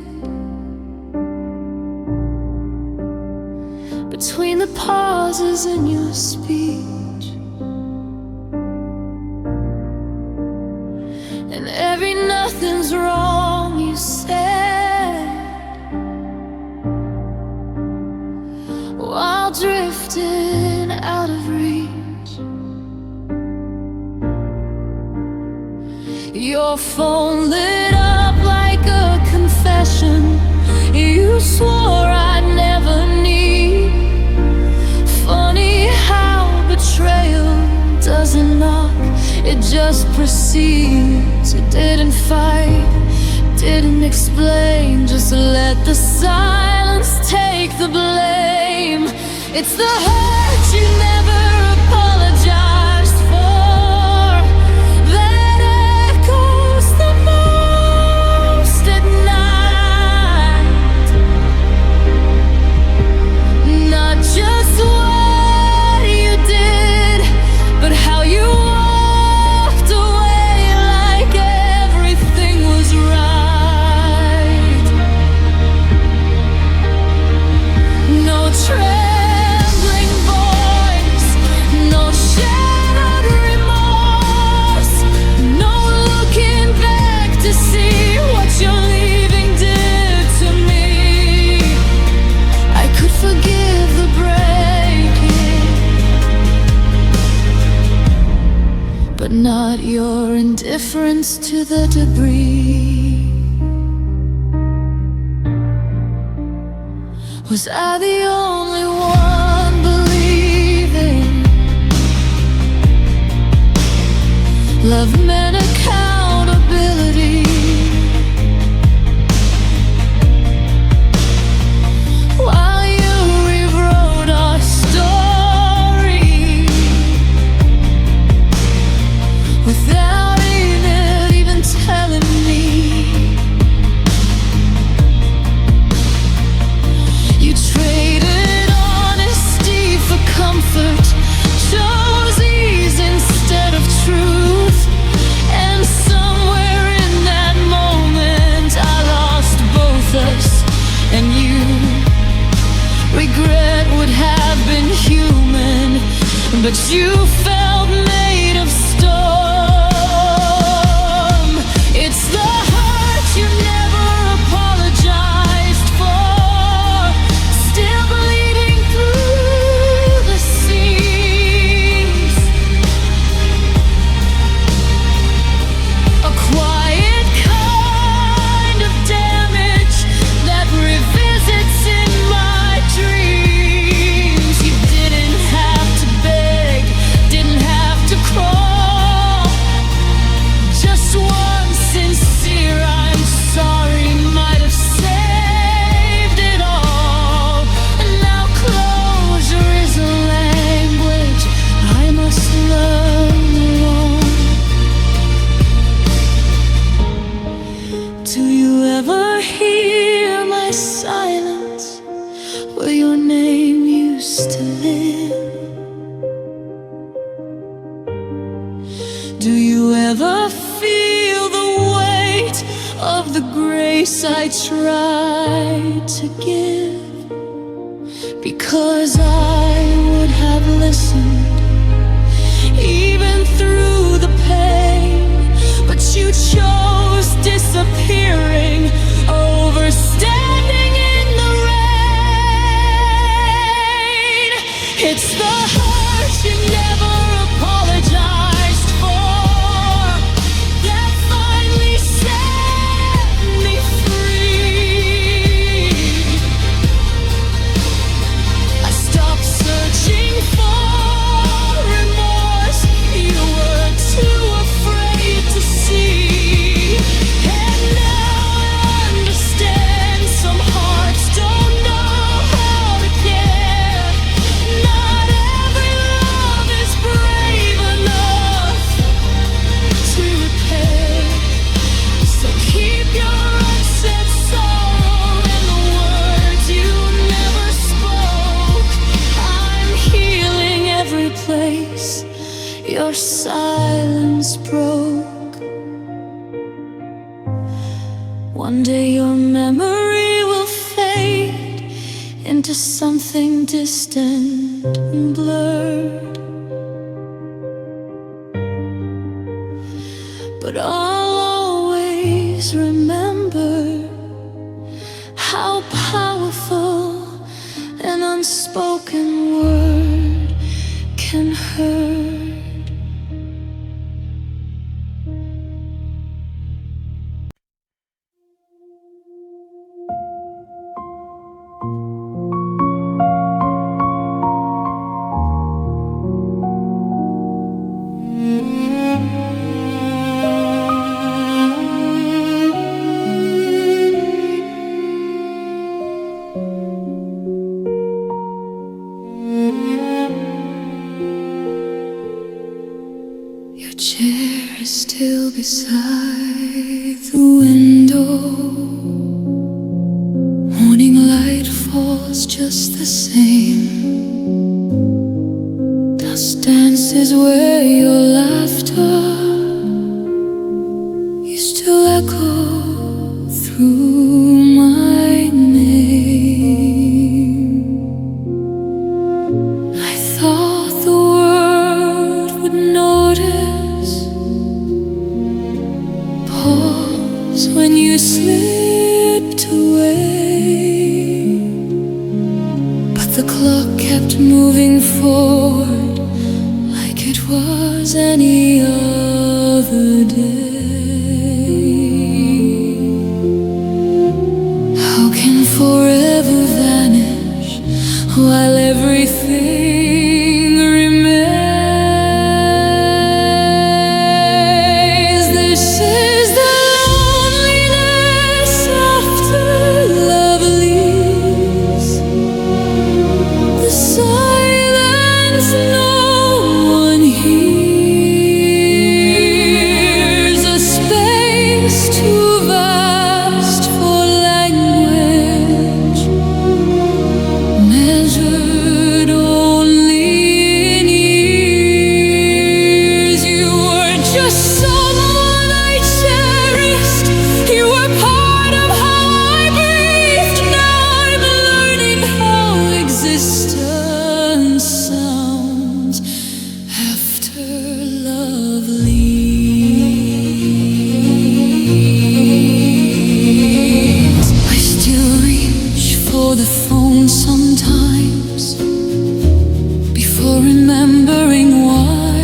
between the pauses in your speech, and every nothing's wrong you said, while drifting out of reach. Your phone lit up like a confession you swore I'd never need. Funny how betrayal doesn't knock, it just proceeds. It didn't fight, didn't explain, just let the silence take the blame. It's the hurt you never apologized for that echoes the most at night. Not just what you did, but how you walked away like everything was right. No trembling voice, no shadowed remorse, no looking back to see what your leaving did to me. I could forgive the breaking, but not your indifference to the debris. Was I the only one believing love meant accountability? While you rewrote our story without even telling me. You traded honesty for comfort, chose ease instead of truth, and somewhere in that moment I lost both us and you. Regret would have been human, but you felt made of storm. It's the heart you never apologized for, still bleeding through the seams. A quiet kind of damage that revisits in my dreams. You didn't have to beg, didn't have to crawl. Just one sincere I'm sorry might have saved it all. And now closure is a language I must learn alone. Do you ever hear my silence where your name used to live? Do you ever feel the weight of the grace I tried to give? Because I would have listened even through the pain, but you chose disappearing over standing in the rain. It's the heart you never apologized for our silence broke. One day your memory will fade into something distant and blurred, but I'll always remember how powerful an unspoken word can hurt. Your chair is still beside the window. Morning light falls just the same. Dust dances where your laughter used to echo through my name. I thought the world would notice, pause when you slipped away, but the clock kept moving forward like it was any other day. How can forever vanish while everything remains? This is the loneliness after love leaves, the silence no one hears, a space too vast for language, measured only in years. You were just someone I cherished. You were part of how I breathed. Now I'm learning how existence sounds after love leaves. I still reach for the phone sometimes before remembering why.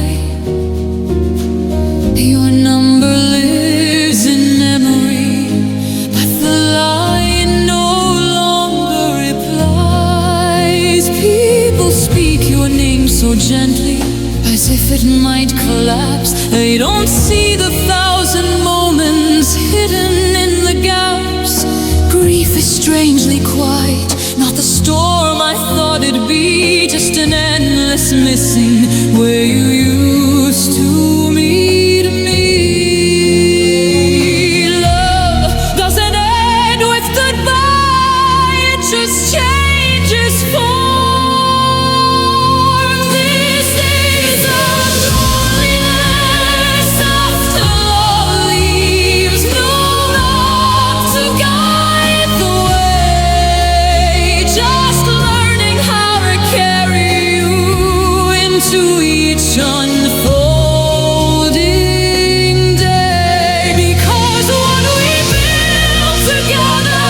Your number lives in memory, but the line no longer replies. People speak your name so gently, as if it might collapse. They don't see the thousand moments hidden in the gaps. Grief is strangely quiet, not the storm I thought it'd be, just an endless missing where you used to meet me. Love doesn't end with goodbye, it just changes form. This is a loneliness after love leaves, no rock to guide the way, just learning how to carry you into each unfolding day. Because what we built together,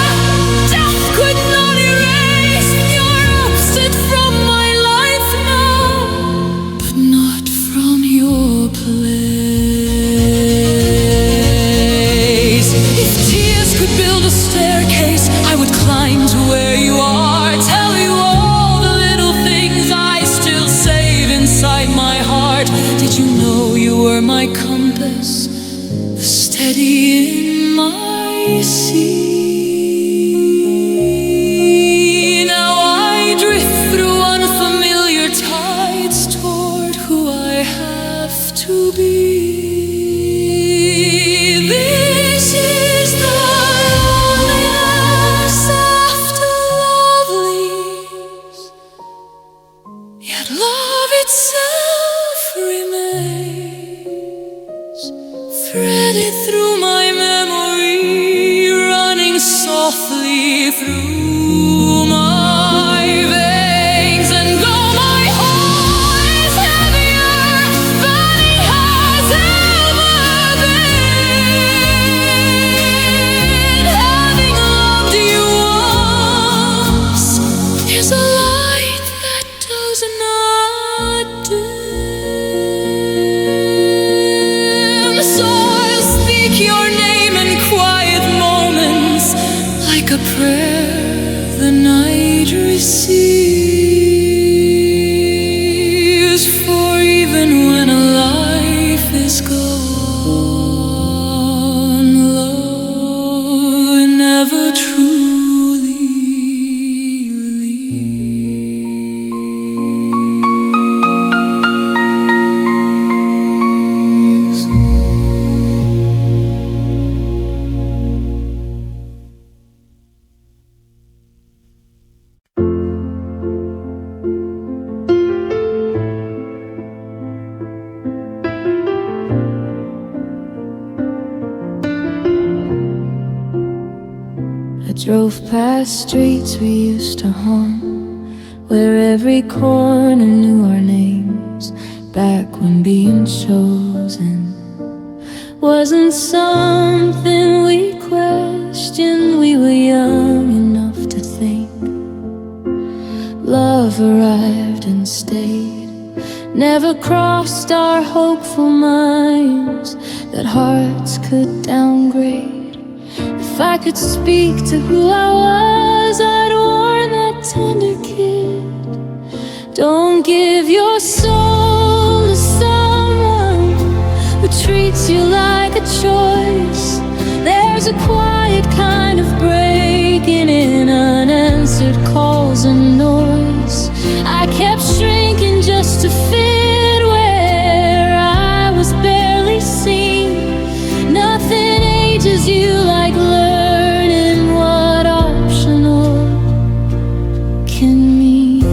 death could not erase. You're absent from my life now, but not from your place. If tears could build a staircase, I would climb to where you are, tell you all the little things I still save inside receives, for even when a life is gone, love never truly leaves. I drove past streets we used to haunt, where every corner knew our names, back when being chosen wasn't something we questioned. We were young enough to think love arrived and stayed, never crossed our hopeful minds that hearts could downgrade. If I could speak to who I was, I'd warn that tender kid, don't give your soul to someone who treats you like a choice. There's a quiet kind of breaking in, unanswered calls and noise. I kept shrinking just to fit where I was barely seen. Nothing ages you like learning what optional can mean.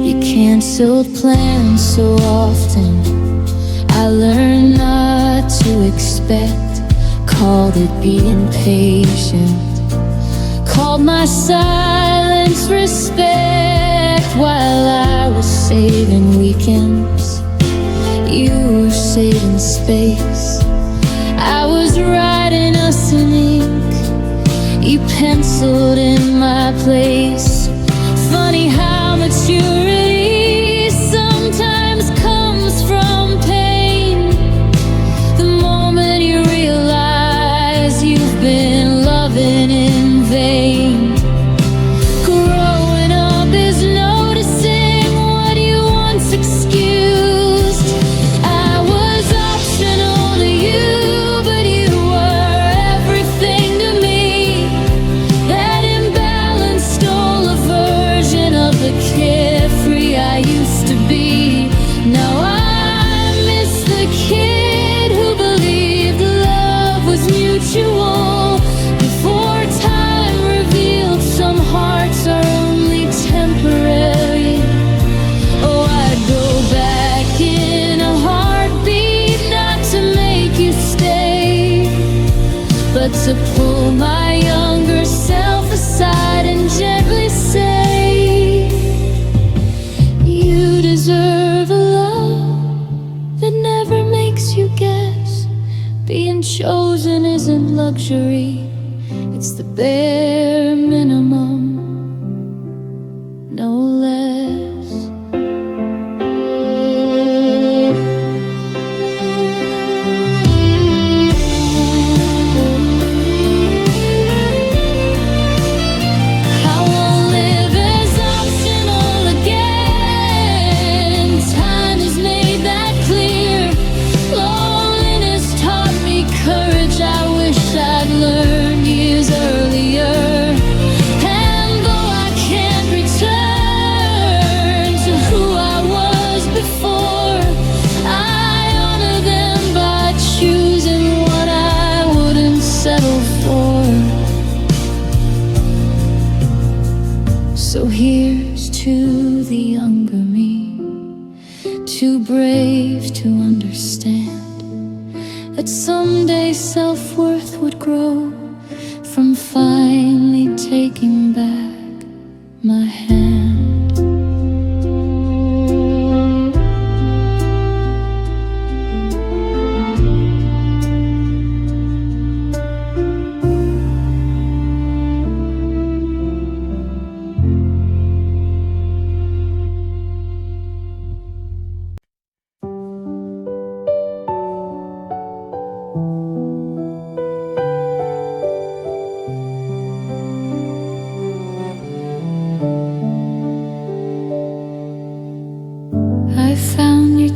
You canceled plans so often, I learned not to expect, called it being patient, called my silence respect. While I was saving weekends, you were saving space. I was writing us in ink, you penciled in my place. Funny how maturity sometimes comes from pain. The moment you realize you've been loving in vain. Growing up is noticing what you once excused. I was optional to you, but you were everything to me. That imbalance stole a version of the carefree I used to be. Now I miss the kid who believed love was mutual. Before time revealed some hearts are only temporary. Oh, I'd go back in a heartbeat, not to make you stay, but to pull my younger self aside and gently say, you deserve a love that never makes you guess. Being chosen isn't luxury, it's the bare minimum, no less. I won't live as optional again. Time has made that clear. Loneliness taught me courage I wish I'd learned years earlier. And though I can't return to who I was before, I honor them by choosing what I wouldn't settle for. So here's to the younger me, too brave to understand that someday self-worth would grow from finally taking back my hand.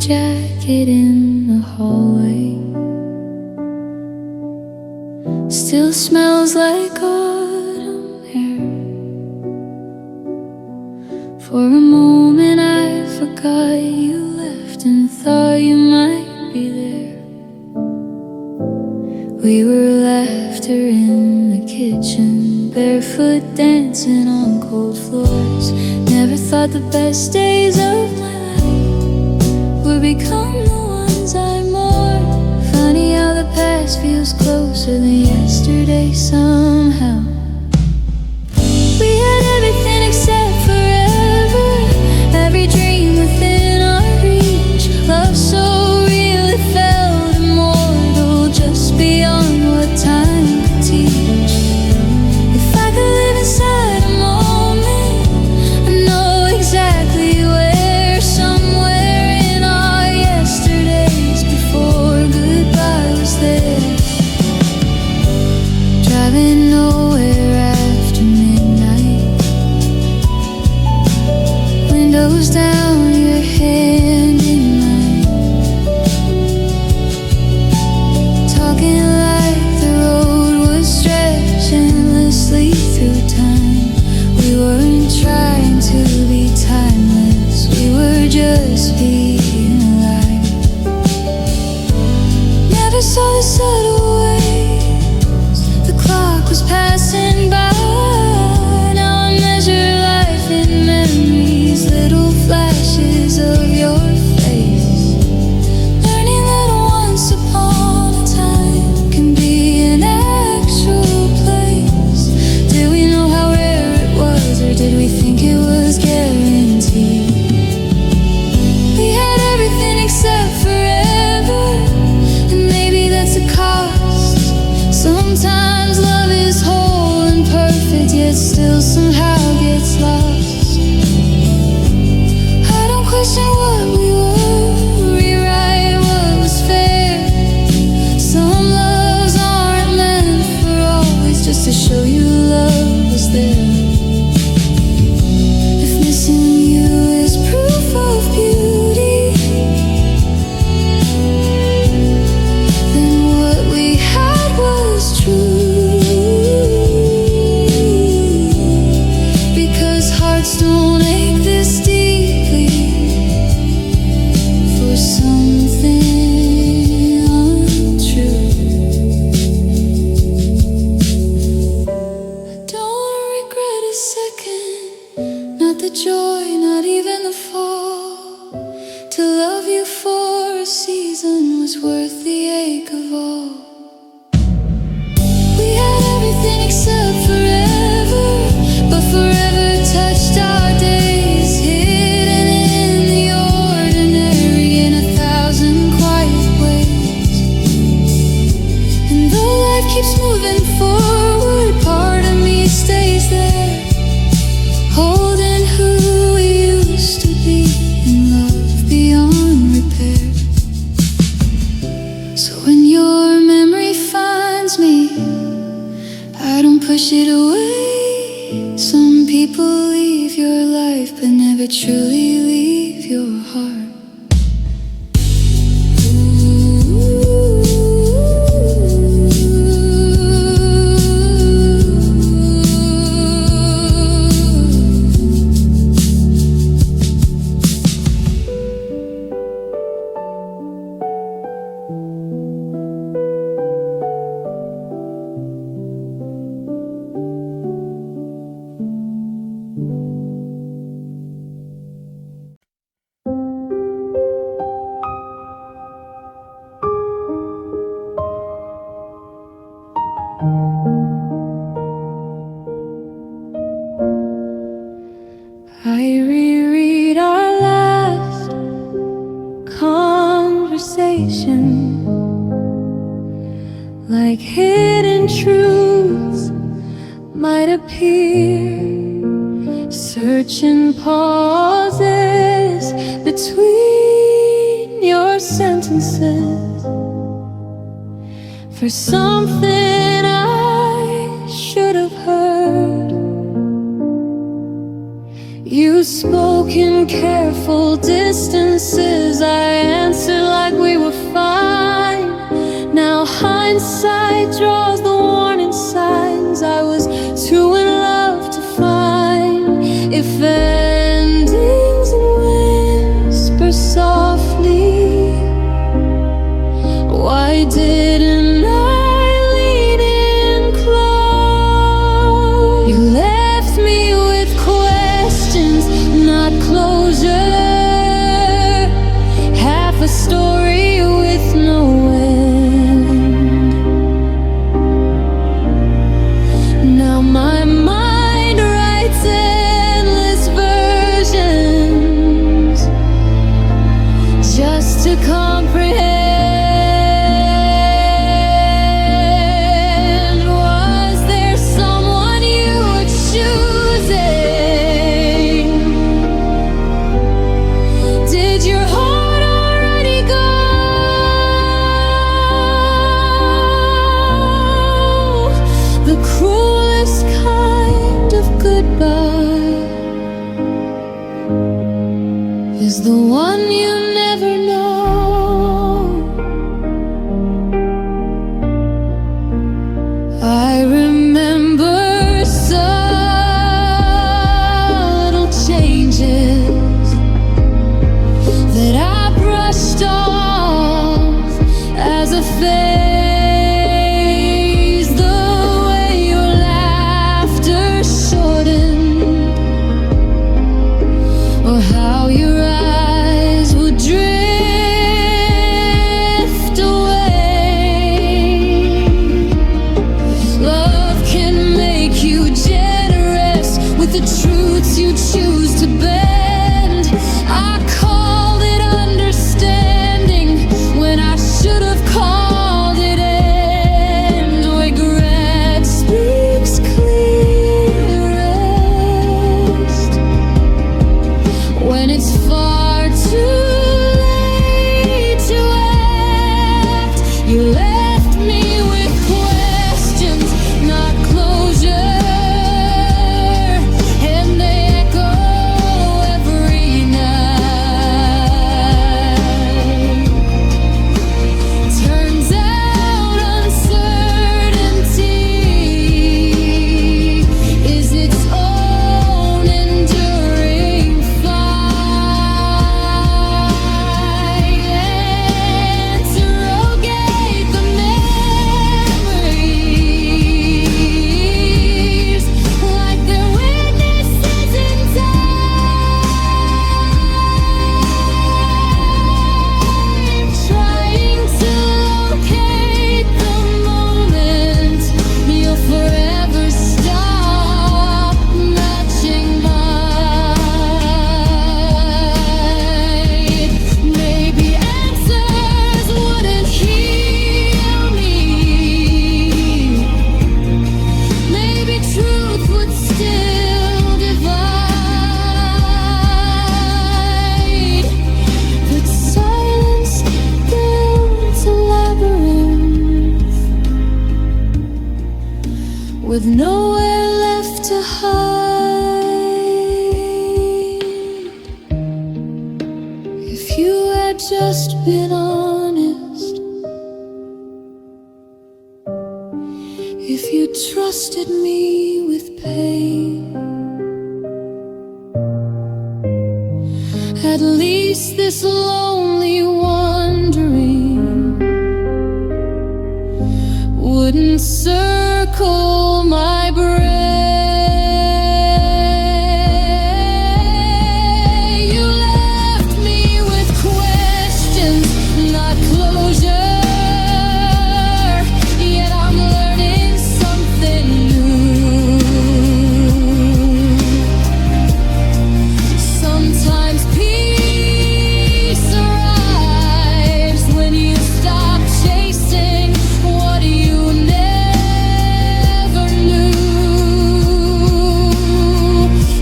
jacket in the hallway. Still smells like autumn air. For a moment I forgot you left and thought you might be there. We were laughter in the kitchen, barefoot dancing on cold floors. Never thought the best days of my life would become the ones I mourn. Funny how the past feels closer than yesterday somehow. We had everything except forever, every dream within our reach. Love so real it felt immortal, just beyond what time could teach. If I could live inside a moment, I know exactly where, somewhere in our yesterdays before goodbye was there. Driving nowhere after midnight, windows down, your hand in mine, talking like the road would stretch endlessly through time. We weren't trying to be timeless, we were just being alive. Never saw the subtle ways the clock was passing by. Now I measure life in memories, little flashes of your face. Learning that once upon a time can be an actual place. Did we know how rare it was, or did we think it was guaranteed? We had everything except forever, and maybe that's the cost. Sometimes love is whole and perfect, yet still somehow gets lost. I don't question what we were, rewrite what was fair. Some loves aren't meant for always, just to show you love was there. If missing you is proof of beauty, then what we had was true. Because hearts don't ache this deeply for something untrue. I don't regret a second, not the joy, not even the fall. To love you for a season was worth the ache of all. We had everything except forever, but forever touched our days, hidden in the ordinary in 1,000 quiet ways. And though life keeps moving forward, part of me stays there, holding who we used to be in love beyond repair. So when your memory finds me, I don't push it away. Some people leave your life but never truly leave your heart. I reread our last conversation, like hidden truths might appear, searching pauses between your sentences for something I should have heard. You spoke in careful distances. I am inside draws the warning signs. I was true in love to find if endings whisper softly. Why didn't I lean in close? You left me with questions, not closure. Half a story with no end. Now my mind writes endless versions just to comprehend. The cruelest kind of goodbye is the one you never know. I remember subtle changes that I brushed off as a phase. Or how your eyes would drift away. Love can make you generous with the truths you choose to bend. I called it understanding when I should have called it end. Regret speaks clearest when it's far too late to act. You left me with questions, not closure, and they echo every night. Turns out uncertainty is its own enduring interrogate the memories like they're witnesses in time, trying to locate the moment you'll forever stop matching mine. Maybe answers wouldn't heal me. Maybe truth would still divide. But silence builds a labyrinth with nowhere left to hide. If you had just been honest, if you trusted me with pain, at least this lonely wandering wouldn't circle my brain. You left me with questions, not closure, yet I'm learning something new. Sometimes peace arrives when you stop chasing what you never knew.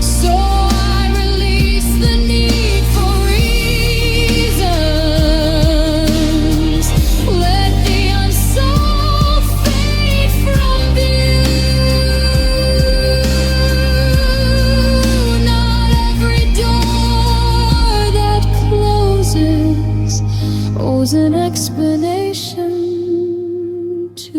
So I release the need for reasons. Let the unsolved fade from view. Not every door that closes owes an explanation to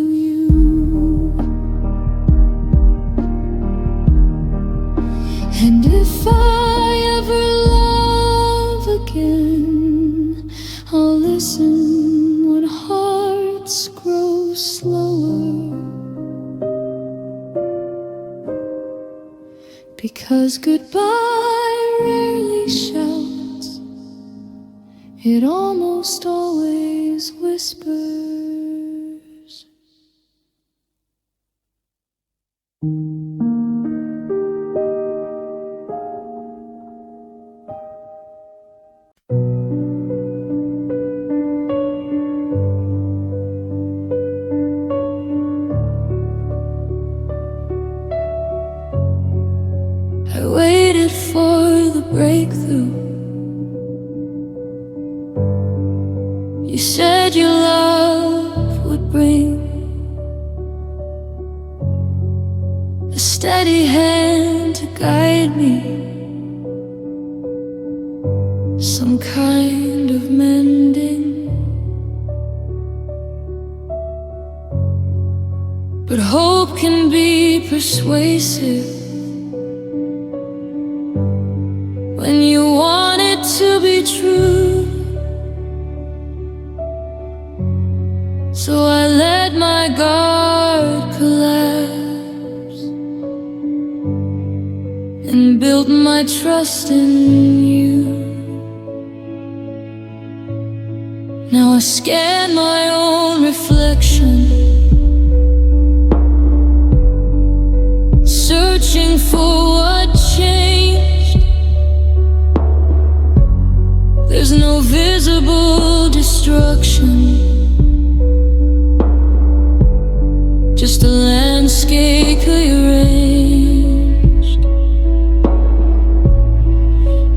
I'll listen when hearts grow slower, because goodbye rarely shouts, it almost always whispers. I waited for the breakthrough. You said your love would bring a steady hand to guide me, some kind of mending. But hope can be persuasive when you want it to be true. So I let my guard collapse and built my trust in you. Now I scan my own reflection, searching for what changed. There's no visible destruction, just a landscape rearranged.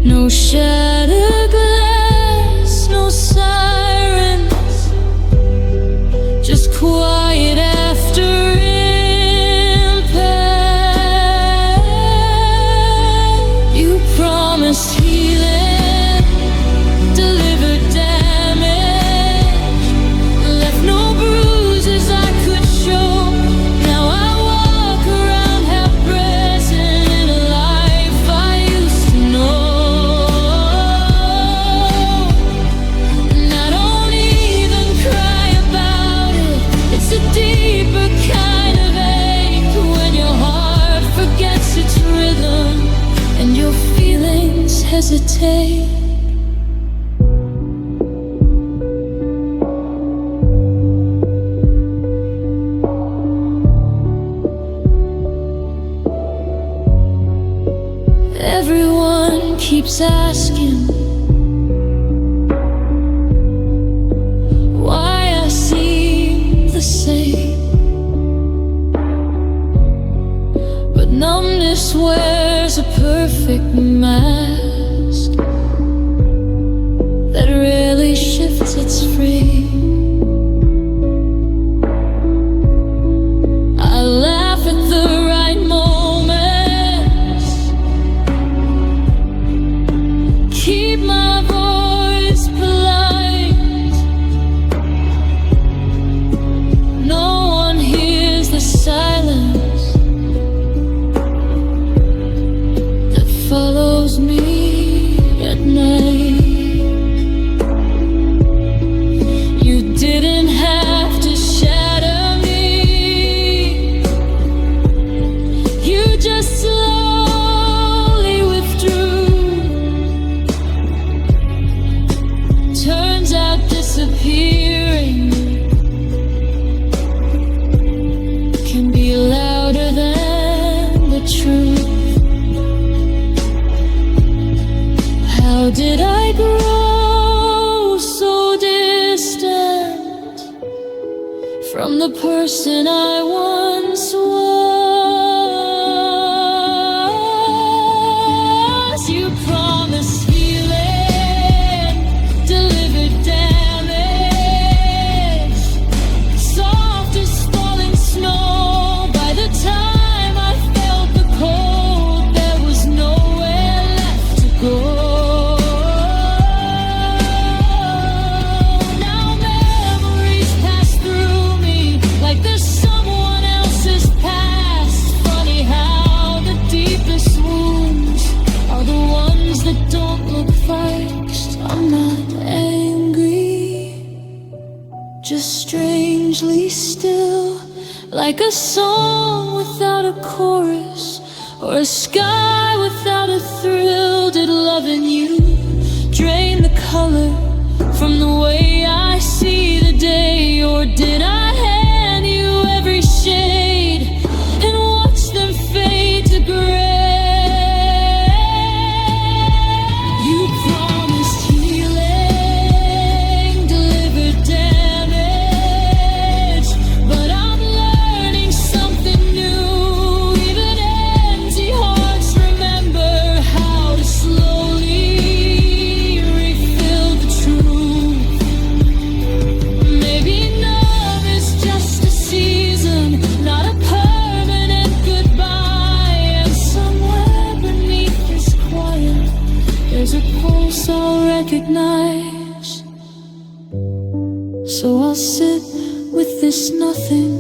No shattered glass, no sirens, just quiet after impact. You promised healing, delivered damage, left no bruises I could show. Now I walk around half present in a life I used to know. And I don't even cry about it. It's a deeper kind of ache when your heart forgets its rhythm and your feelings hesitate. Everyone keeps asking why I seem the same, but numbness wears a perfect mask that rarely shifts its frame. I laugh at the right moments, keep my voice polite. No one hears the silence that follows me at night. You didn't have to shatter me, you just slowly withdrew. Turns out disappearing can be louder than the truth. How did I grow so distant from the person I once was? You promised healing, delivered damage, soft as falling snow. By the time I felt the cold, there was nowhere left to go. Now memories pass through me like there's someone else's past. just strangely still, like a song without a chorus, or a sky without a thrill. Did loving you drain the color from the way I see the day, or did I hand you every shade and watch them fade to gray? You promised healing, delivered damage, but I'm learning something new. Even empty hearts remember how to slowly refill the truth. Maybe numb is just a season, not a permanent goodbye. And somewhere beneath this quiet, there's a pulse I'll recognize. So I'll sit with this nothing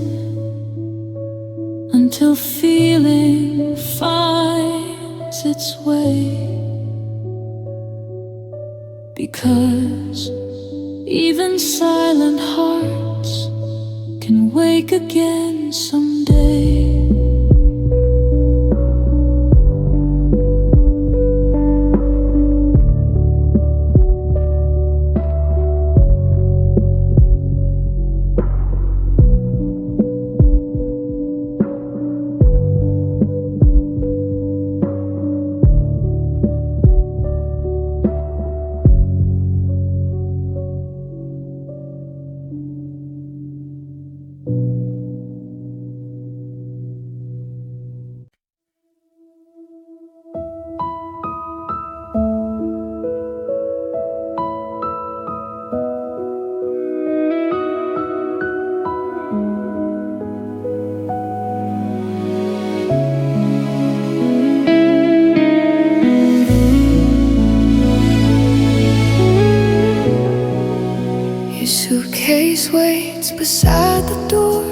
until feeling finds its way. Because even silent hearts can wake again someday. Your suitcase waits beside the door,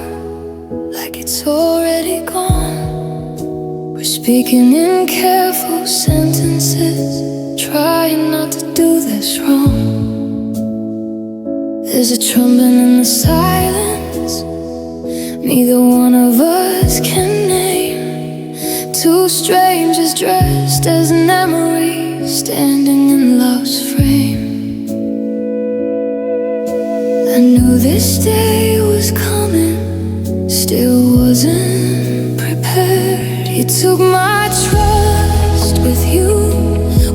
like it's already gone. We're speaking in careful sentences, trying not to do this wrong. There's a trumpet in the silence neither one of us can name. Two strangers dressed as memories, standing in love's frame. I knew this day was coming, still wasn't prepared. You took my trust with you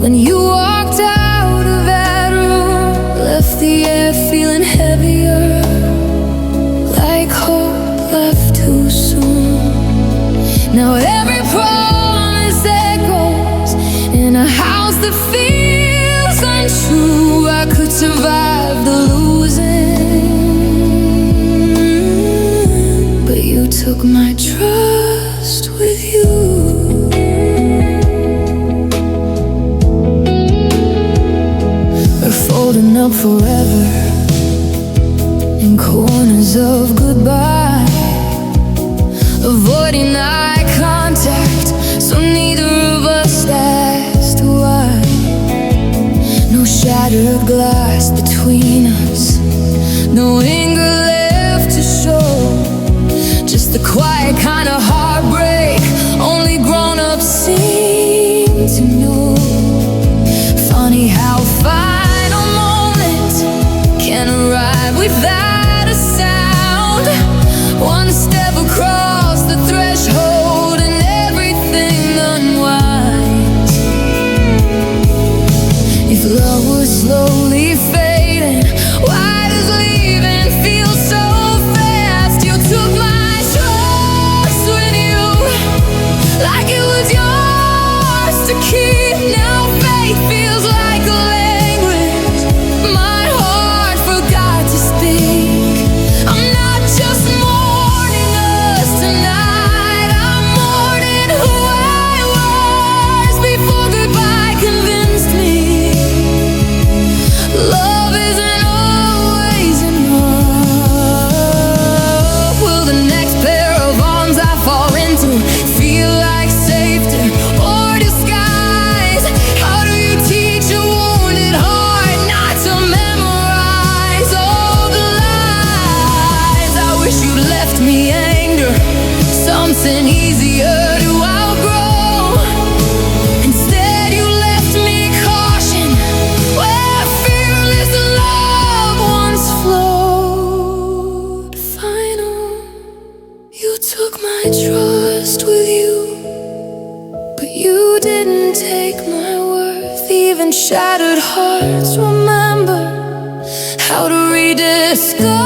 when you walked out of that room. Left the air feeling heavier, like hope left too soon. Now every promise echoes in a house that feels untrue. I could survive the losing, but you took my trust with you. We're folding up forever in corners of goodbye, avoiding eye contact so neither of us asked why. No shattered glass between us, no anger left to show, just the quiet kind of heartbreak only grown-ups seem to know. Funny how final moment can arrive without a sound. One step across the threshold and everything unwinds. If love was slowly fading, why does leaving feel so fast? You took my trust with you, like it was yours sky.